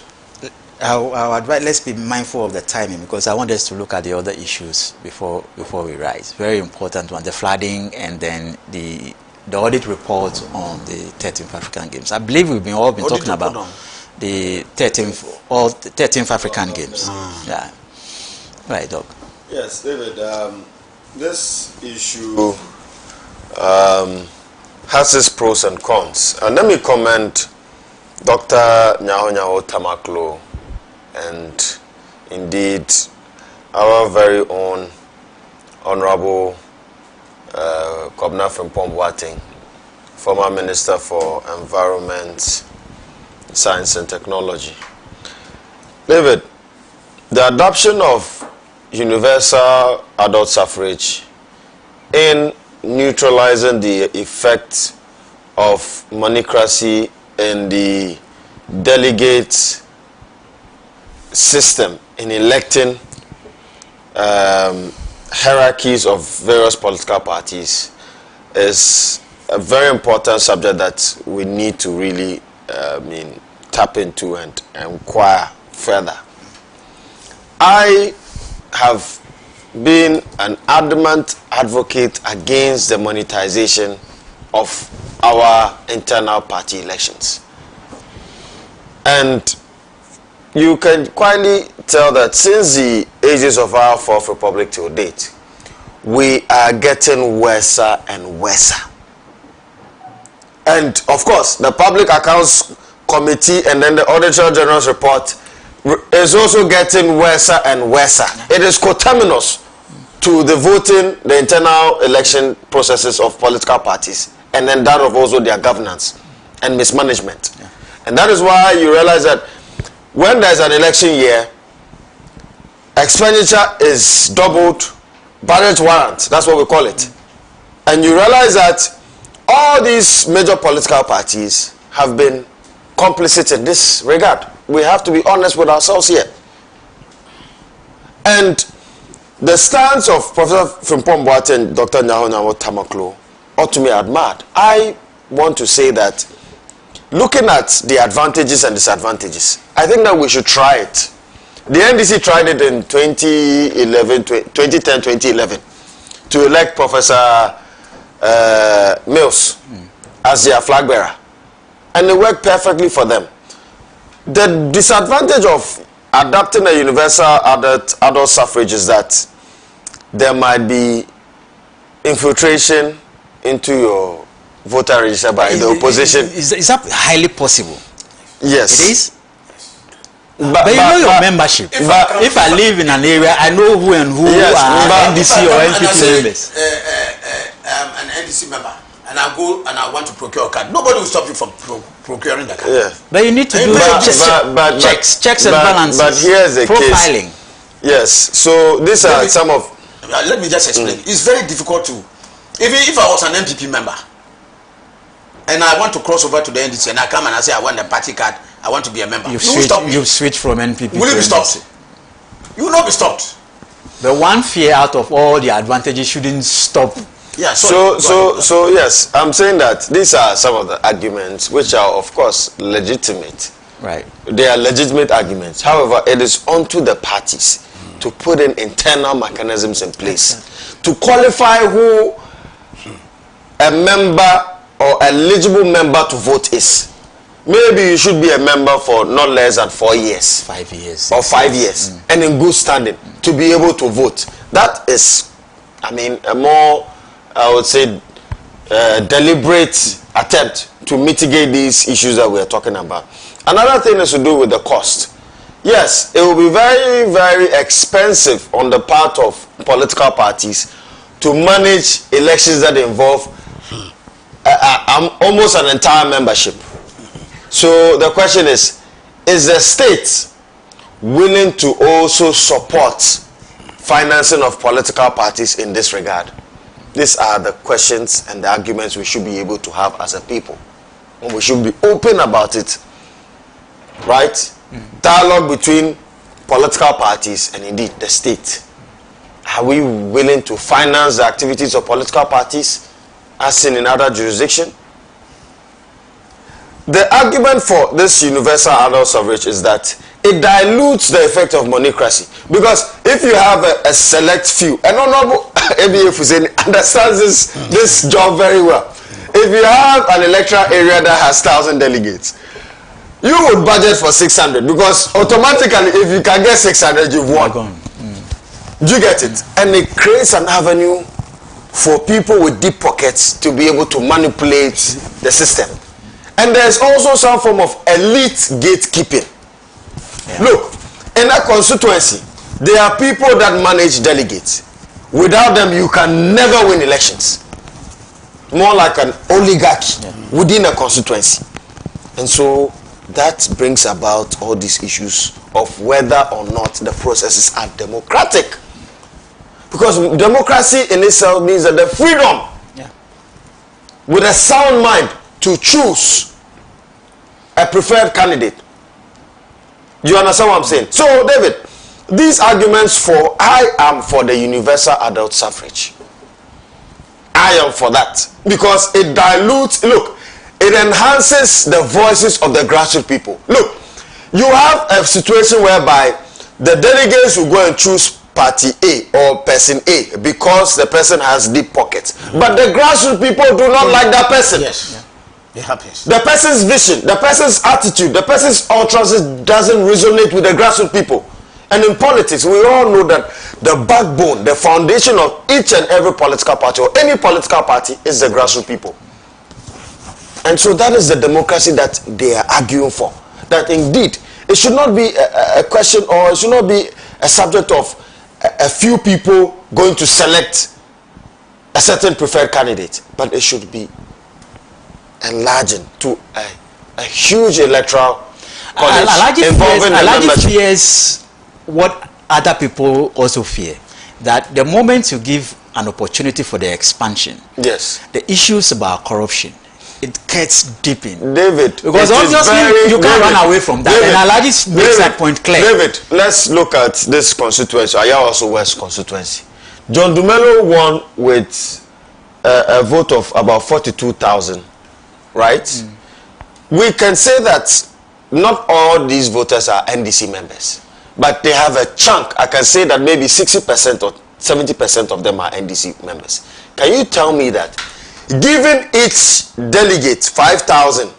Our advice, let's be mindful of the timing, because I want us to look at the other issues before we rise. Very important one, the flooding, and then the audit report on the 13th African Games. I believe we've all been talking about the 13th African Games. Yeah. Right, Doc. Yes, David. This issue has its pros and cons. And let me comment Dr. Nyaho Tamaklo and indeed our very own Honorable Kobna Frimpong Boateng, former Minister for Environment, Science and Technology. David, the adoption of universal adult suffrage in neutralizing the effect of monocracy in the delegate system in electing hierarchies of various political parties is a very important subject that we need to really tap into and inquire further. I have been an adamant advocate against the monetization of our internal party elections. And you can quietly tell that since the ages of our Fourth Republic till date, we are getting worse and worse. And of course, the Public Accounts Committee and then the Auditor General's report is also getting worse and worse. It is coterminous to the voting, the internal election processes of political parties, and then that of also their governance and mismanagement. Yeah. And that is why you realize that when there's an election year, expenditure is doubled, budget warrant, that's what we call it. And you realize that all these major political parties have been complicit in this regard. We have to be honest with ourselves here. And the stance of Professor Frimpong Boateng and Dr. Nyaho Tamaklo ought to be admired. I want to say that looking at the advantages and disadvantages, I think that we should try it. The NDC tried it in 2010-2011 to elect Professor Mills as their flag bearer. And it worked perfectly for them. The disadvantage of adopting a universal adult suffrage is that there might be infiltration into your voter register by the opposition. Is that highly possible? Yes. It is? But you know your membership. If I live in an area, I know who and who are NDC or NPP members. An NDC member, and I go and I want to procure a card. Nobody will stop you from procuring the card. Yeah. But you need to do checks and balances. But here's the profiling. Case. Yes. So these are some of. Let me just explain. It's very difficult to. Even if I was an MPP member, and I want to cross over to the NDC, and I come and I say I want the party card, I want to be a member. You've switched from NPP. Will you be stopped? You will not be stopped. The one fear out of all the advantages shouldn't stop. Yeah. So yes, I'm saying that these are some of the arguments which are of course legitimate. Right. They are legitimate arguments. However, it is onto the parties to put in internal mechanisms in place to qualify who a member or eligible member to vote is. Maybe you should be a member for not less than 4 years. 5 years. Or 5 years. And in good standing to be able to vote. That is, I mean, a more, I would say, deliberate attempt to mitigate these issues that we are talking about. Another thing is to do with the cost. Yes, it will be very, very expensive on the part of political parties to manage elections that involve almost an entire membership. So the question is the state willing to also support financing of political parties in this regard? These are the questions and the arguments we should be able to have as a people. And we should be open about it. Right? Dialogue between political parties and indeed the state. Are we willing to finance the activities of political parties as seen in other jurisdictions? The argument for this universal adult suffrage is that it dilutes the effect of monocracy. Because if you have a select few, and Honorable ABF Hussein understands this job very well. If you have an electoral area that has 1,000 delegates, you would budget for 600 because automatically if you can get 600, you've won. Do you get it? And it creates an avenue for people with deep pockets to be able to manipulate the system. And there's also some form of elite gatekeeping. Yeah. Look, in that constituency, there are people that manage delegates. Without them, you can never win elections. More like an oligarchy within a constituency. And so that brings about all these issues of whether or not the processes are democratic. Because democracy in itself means that the freedom with a sound mind to choose a preferred candidate. You understand what I'm saying? So, David, these arguments for I am for the universal adult suffrage. I am for that. Because it dilutes, look, it enhances the voices of the grassroots people. Look, you have a situation whereby the delegates will go and choose party A or person A because the person has deep pockets. But the grassroots people do not like that person. Yes. It happens. The person's vision, the person's attitude, the person's utterances doesn't resonate with the grassroots people. And in politics, we all know that the backbone, the foundation of each and every political party or any political party is the grassroots people. And so that is the democracy that they are arguing for. That indeed, it should not be a question or it should not be a subject of a few people going to select a certain preferred candidate, but it should be enlarging to a huge electoral college involving the membership. Fears what other people also fear, that the moment you give an opportunity for the expansion, the issues about corruption, it gets deep in. David, because obviously you can't run away from that. And Alaji makes that point clear. David, let's look at this constituency, Ayawaso West constituency. John Dumelo won with a vote of about 42,000. Right? We can say that not all these voters are NDC members, but they have a chunk. I can say that maybe 60% or 70% of them are NDC members. Can you tell me that giving each delegate 5,000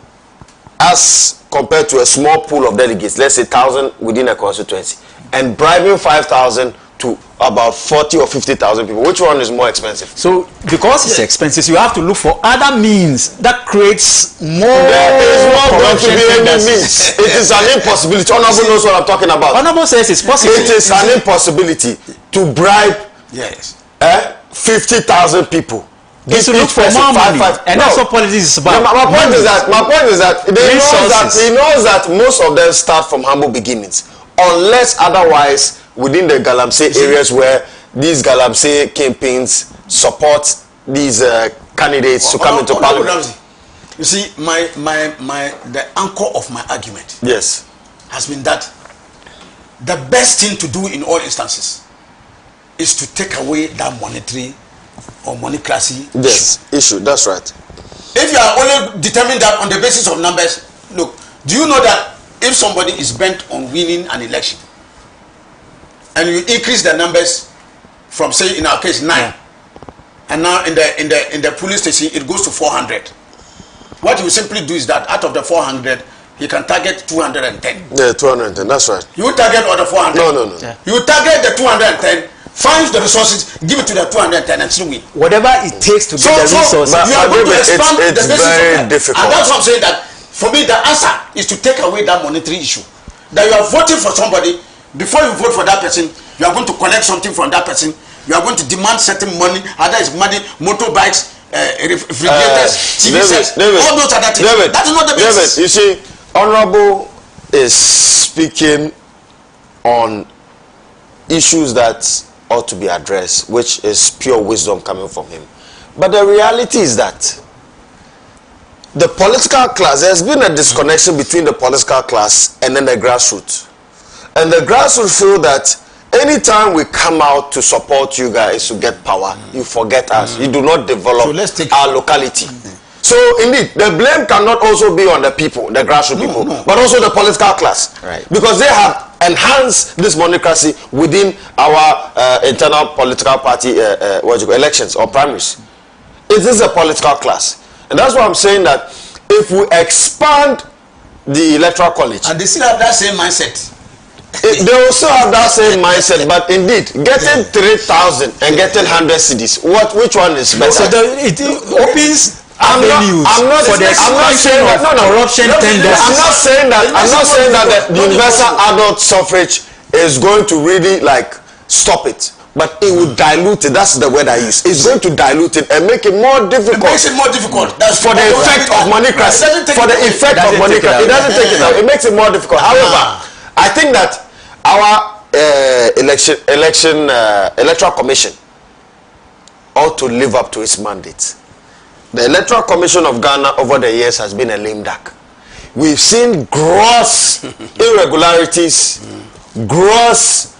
as compared to a small pool of delegates, let's say 1,000 within a constituency, and bribing 5,000 to about 40 or 50,000 people, which one is more expensive? So because it's expensive, you have to look for other means that creates more. There is not going to be any means. It is an impossibility. Honorable knows what I'm talking about. Honorable says it's possible. It is an impossibility to bribe 50,000 people. You should look for more money. And that's what politics is about. My point is that he knows that most of them start from humble beginnings, unless otherwise within the Galamsey areas where these Galamsey campaigns support these candidates to come into parliament. You see, the anchor of my argument has been that the best thing to do in all instances is to take away that monetary or monocracy issue. That's right. If you are only determined that on the basis of numbers, look, do you know that if somebody is bent on winning an election and you increase the numbers from, say in our case 9, and now in the police station it goes to 400, what you simply do is that out of the 400 he can target 210. 210, that's right. You target all the 400. No. You target the 210, find the resources, give it to the 210 and still win. Whatever it takes to get the resources. You are going to expand the basis very of that. difficult. And that's what I'm saying, that for me the answer is to take away that monetary issue. That you are voting for somebody, before you vote for that person, you are going to collect something from that person. You are going to demand certain money, either it's money, motorbikes, refrigerators, TV sets, all those other things. That is not the basis. You see, Honorable is speaking on issues that ought to be addressed, which is pure wisdom coming from him. But the reality is that the political class, there's been a disconnection between the political class and then the grassroots. And the grassroots feel that anytime we come out to support you guys to get power, you forget us. You do not develop our locality. So indeed, the blame cannot also be on the people, the grassroots people, but also the political class. Right. Because they have enhanced this monocracy within our internal political party elections or primaries. It is a political class. And that's why I'm saying that if we expand the electoral college, and they still have that same mindset. They also have that same mindset, but indeed, getting 3,000 and getting 100 cities, which one is better? So it opens I'm not saying that. The universal adult suffrage is going to really like stop it, but it will dilute it. That's the word I use. It's going to dilute it and make it more difficult. It makes it more difficult. That's for the effect of monocracy. For the effect of monocracy, it doesn't take it out. It makes it more difficult. However, I think that our electoral commission ought to live up to its mandate. The Electoral Commission of Ghana over the years has been a lame duck. We've seen gross irregularities, gross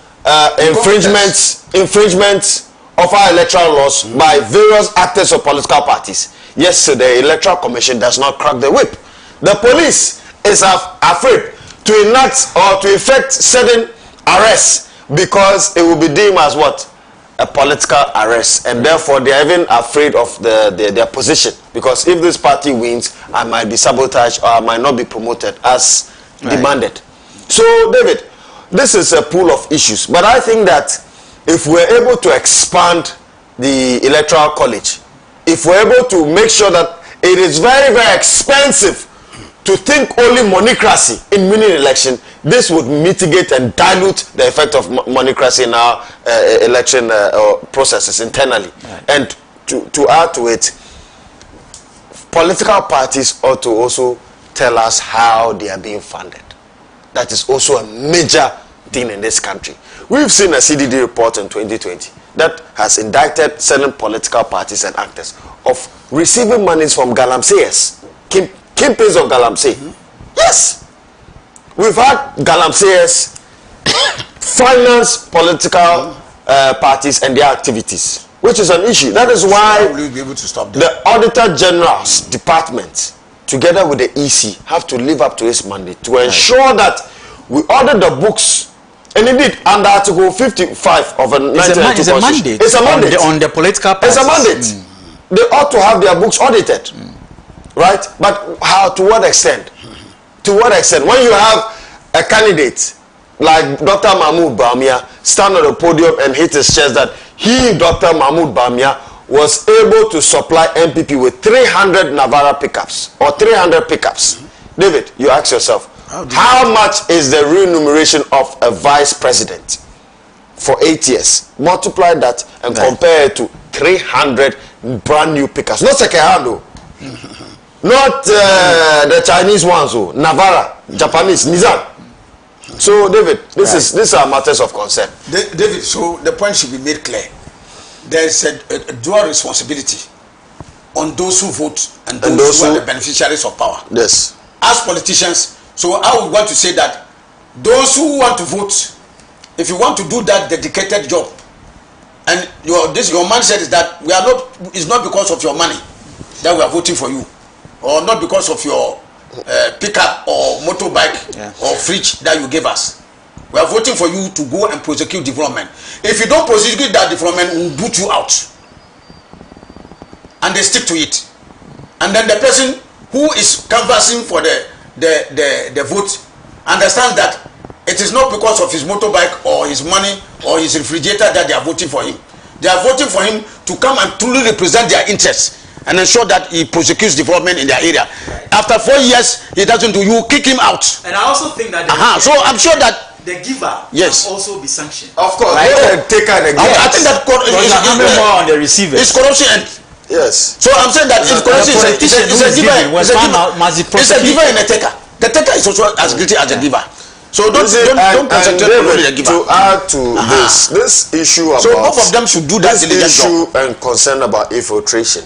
infringements of our electoral laws by various actors of political parties. Yes, so the Electoral Commission does not crack the whip. The police is afraid to enact or to effect certain arrests because it will be deemed as what? A political arrest, and therefore they are even afraid of their position, because if this party wins, I might be sabotaged or I might not be promoted as demanded. So David, this is a pool of issues, but I think that if we're able to expand the electoral college, if we're able to make sure that it is very, very expensive to think only monocracy in mini election, this would mitigate and dilute the effect of monocracy in our election processes internally. Right. And to add to it, political parties ought to also tell us how they are being funded. That is also a major thing in this country. We've seen a CDD report in 2020 that has indicted certain political parties and actors of receiving monies from galamseyers, kingpins of galamsey. Yes. We've had galamseyers finance political parties and their activities, which is an issue. That is why we'll be able to stop the Auditor General's department, together with the EC, have to live up to its mandate to ensure that we audit the books. And indeed, under Article 55 of a 1992 Constitution, it's a mandate on the political parties. It's a mandate. They ought to have their books audited, right? But how? To what extent? To what extent? When you have a candidate like Dr. Mahmoud Bawumia stand on the podium and hit his chest that he, Dr. Mahmoud Bawumia, was able to supply MPP with 300 Navara pickups or 300 pickups. David, you ask yourself, how much is the remuneration of a vice president for 8 years? Multiply that and compare it to 300 brand new pickups. Not second hand though. Not the Chinese ones, Navara, Japanese, Nizam. So, David, these are matters of concern. David, so the point should be made clear. There is a dual responsibility on those who vote and those who are the beneficiaries of power. Yes. As politicians, so I would want to say that those who want to vote, if you want to do that dedicated job, and your mindset is that it's not because of your money that we are voting for you, or not because of your pickup or motorbike or fridge that you gave us. We are voting for you to go and prosecute development. If you don't prosecute that development, we will boot you out. And they stick to it. And then the person who is canvassing for the vote understands that it is not because of his motorbike or his money or his refrigerator that they are voting for him. They are voting for him to come and truly represent their interests and ensure that he prosecutes development in their area. After 4 years, he doesn't do, you kick him out. And I also think that so I'm sure that the giver must also be sanctioned. Of course, right? I think that is more on the receiver. It's corruption. Yes. So I'm saying that it's corruption. It's a giver and a taker. The taker is also as guilty as the giver. So don't concentrate on the giver. To add to this issue about, so both of them should do that issue and concern about infiltration.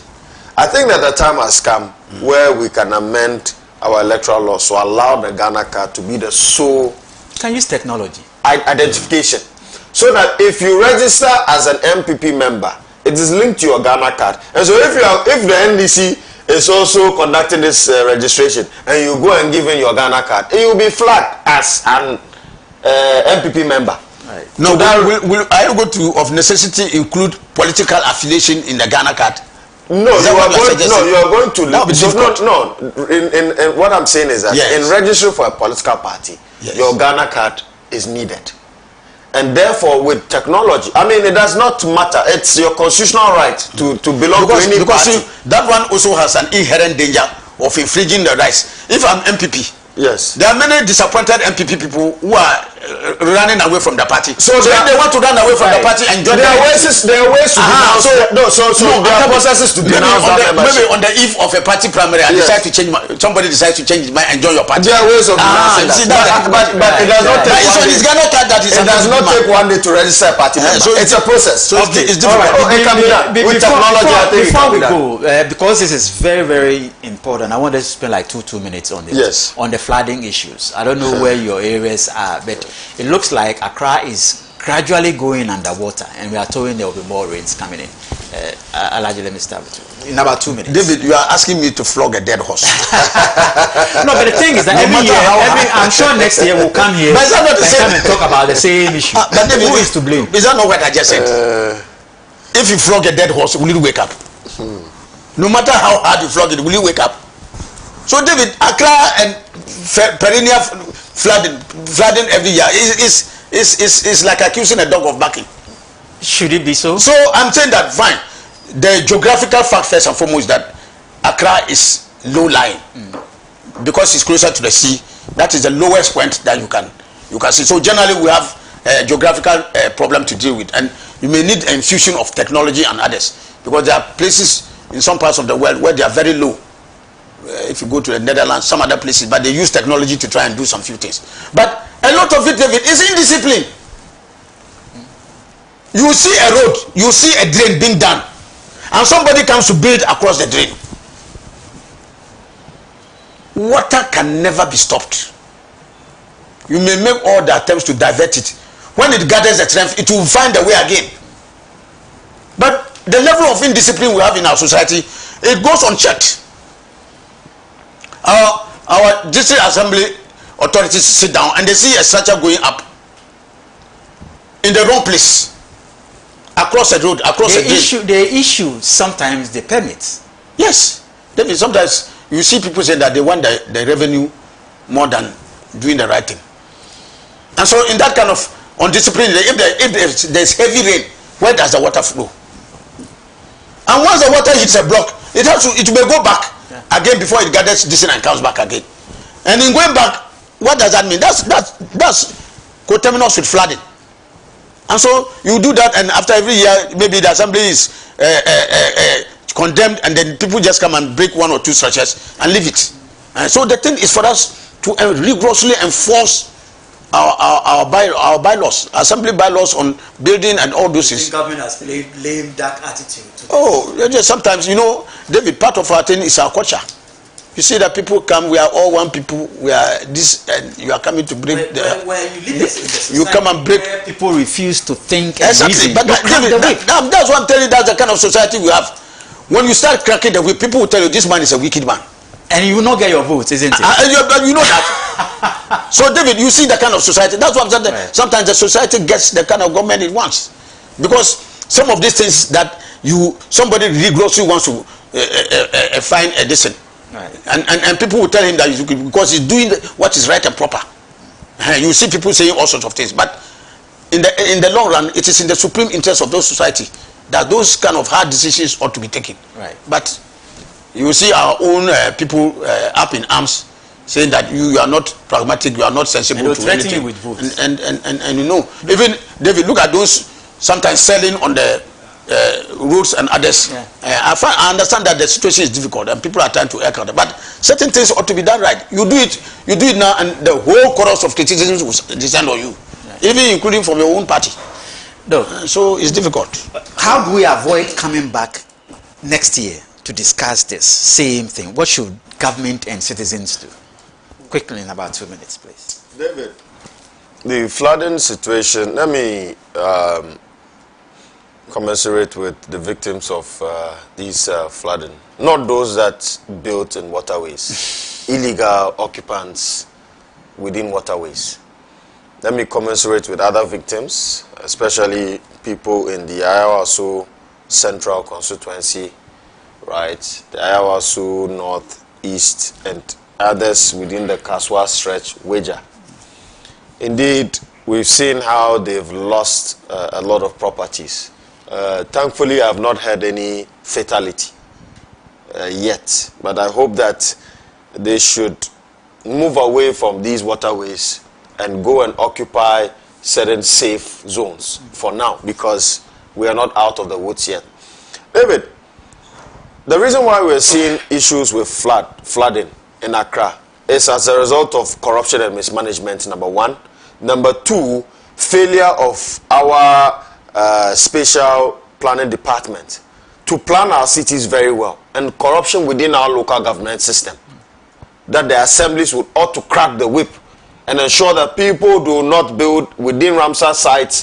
I think that the time has come where we can amend our electoral laws to allow the Ghana card to be the sole Can use technology. Identification. So that if you register as an MPP member, it is linked to your Ghana card. And so if the NDC is also conducting this registration and you go and give in your Ghana card, it will be flagged as an MPP member. Right. No, will I go to of necessity include political affiliation in the Ghana card? No, you are going to. In what I'm saying is that in registering for a political party, your Ghana card is needed. And therefore, with technology, I mean, it does not matter. It's your constitutional right to belong to any party. See, that one also has an inherent danger of infringing the rights. If I'm MPP, yes, there are many disappointed MPP people who are running away from the party. So if they want to run away from the party and join, there are ways to denounce. There are processes to denounce that membership. Maybe on the eve of a party primary, I decide to change. Somebody decides to change his mind and join your party. There are ways of denouncing that. But it does not take one day. It does not take one day to register a party member. So it's a process. So it's difficult. It can be done with technology. I think before we go, because this is very, very important, I want us to spend like two minutes on this. Yes. On the flooding issues. I don't know where your areas are, but it looks like Accra is gradually going underwater, and we are told there will be more rains coming in. Alaji, let me start with you. In about 2 minutes. David, you are asking me to flog a dead horse. No, but the thing is that I'm sure next year we'll come here and come and talk about the same issue. But David, who is to blame? Is that not what I just said? If you flog a dead horse, will you wake up? No matter how hard you flog it, will you wake up? So David, Accra and perennial flooding every year is like accusing a dog of barking. Should it be so? So I'm saying that fine. The geographical fact first and foremost is that Accra is low lying because it's closer to the sea. That is the lowest point that you can see. So generally we have a geographical problem to deal with, and you may need an infusion of technology and others, because there are places in some parts of the world where they are very low. If you go to the Netherlands, some other places, but they use technology to try and do some few things. But a lot of it, David, is indiscipline. You see a road, you see a drain being done, and somebody comes to build across the drain. Water can never be stopped. You may make all the attempts to divert it. When it gathers the strength, it will find a way again. But the level of indiscipline we have in our society, it goes unchecked. Our district assembly authorities sit down and they see a structure going up in the wrong place, across the road, across the drain. They issue sometimes the permits. Yes, sometimes you see people say that they want the revenue more than doing the right thing. And so in that kind of undisciplined, if there's heavy rain, where does the water flow? And once the water hits a block, it may go back again before it gathers this and comes back again. And in going back, what does that mean? That's coterminous with flooding. And so you do that, and after every year, maybe the assembly is condemned, and then people just come and break one or two structures and leave it. And so the thing is for us to rigorously enforce our bylaws, assembly bylaws on building and all those things. The government has lame dark attitude. Sometimes, David, part of our thing is our culture. You see that people come, we are all one people, we are this, and you are coming to break where you live in the society, you come and break. Where people refuse to think and exactly. reason. But that's what I'm telling you, that's the kind of society we have. When you start cracking the whip, people will tell you this man is a wicked man. And you will not get your votes, isn't it? You know that. So David, you see the kind of society. That's what I'm saying. Right. Sometimes the society gets the kind of government it wants, because some of these things that somebody rigorously wants to find a decent. Right. And people will tell him that because he's doing what is right and proper. You see people saying all sorts of things, but in the long run, it is in the supreme interest of those society that those kind of hard decisions ought to be taken. Right. But you see our own people up in arms, saying that you are not pragmatic, you are not sensible to anything. With votes. And even David, look at those sometimes selling on the roads and others. Yeah. I understand that the situation is difficult and people are trying to act out, but certain things ought to be done right. You do it now, and the whole chorus of criticism will descend on you, even including from your own party. No. So it's difficult. How do we avoid coming back next year to discuss this same thing? What should government and citizens do? Quickly, in about 2 minutes, please. David, The flooding situation, let me commensurate with the victims of these flooding. Not those that built in waterways, illegal occupants within waterways. Let me commensurate with other victims, especially people in the Ayawaso Central Constituency, right? The Ayawaso North, East, and others within the Kaswa Stretch, Weja. Indeed, we've seen how they've lost a lot of properties. Thankfully, I have not heard any fatality yet, but I hope that they should move away from these waterways and go and occupy certain safe zones for now, because we are not out of the woods yet. David, the reason why we're seeing issues with flooding in Accra is as a result of corruption and mismanagement, number one. Number two, failure of our spatial planning department to plan our cities very well, and corruption within our local government system, that the assemblies ought to crack the whip and ensure that people do not build within Ramsar sites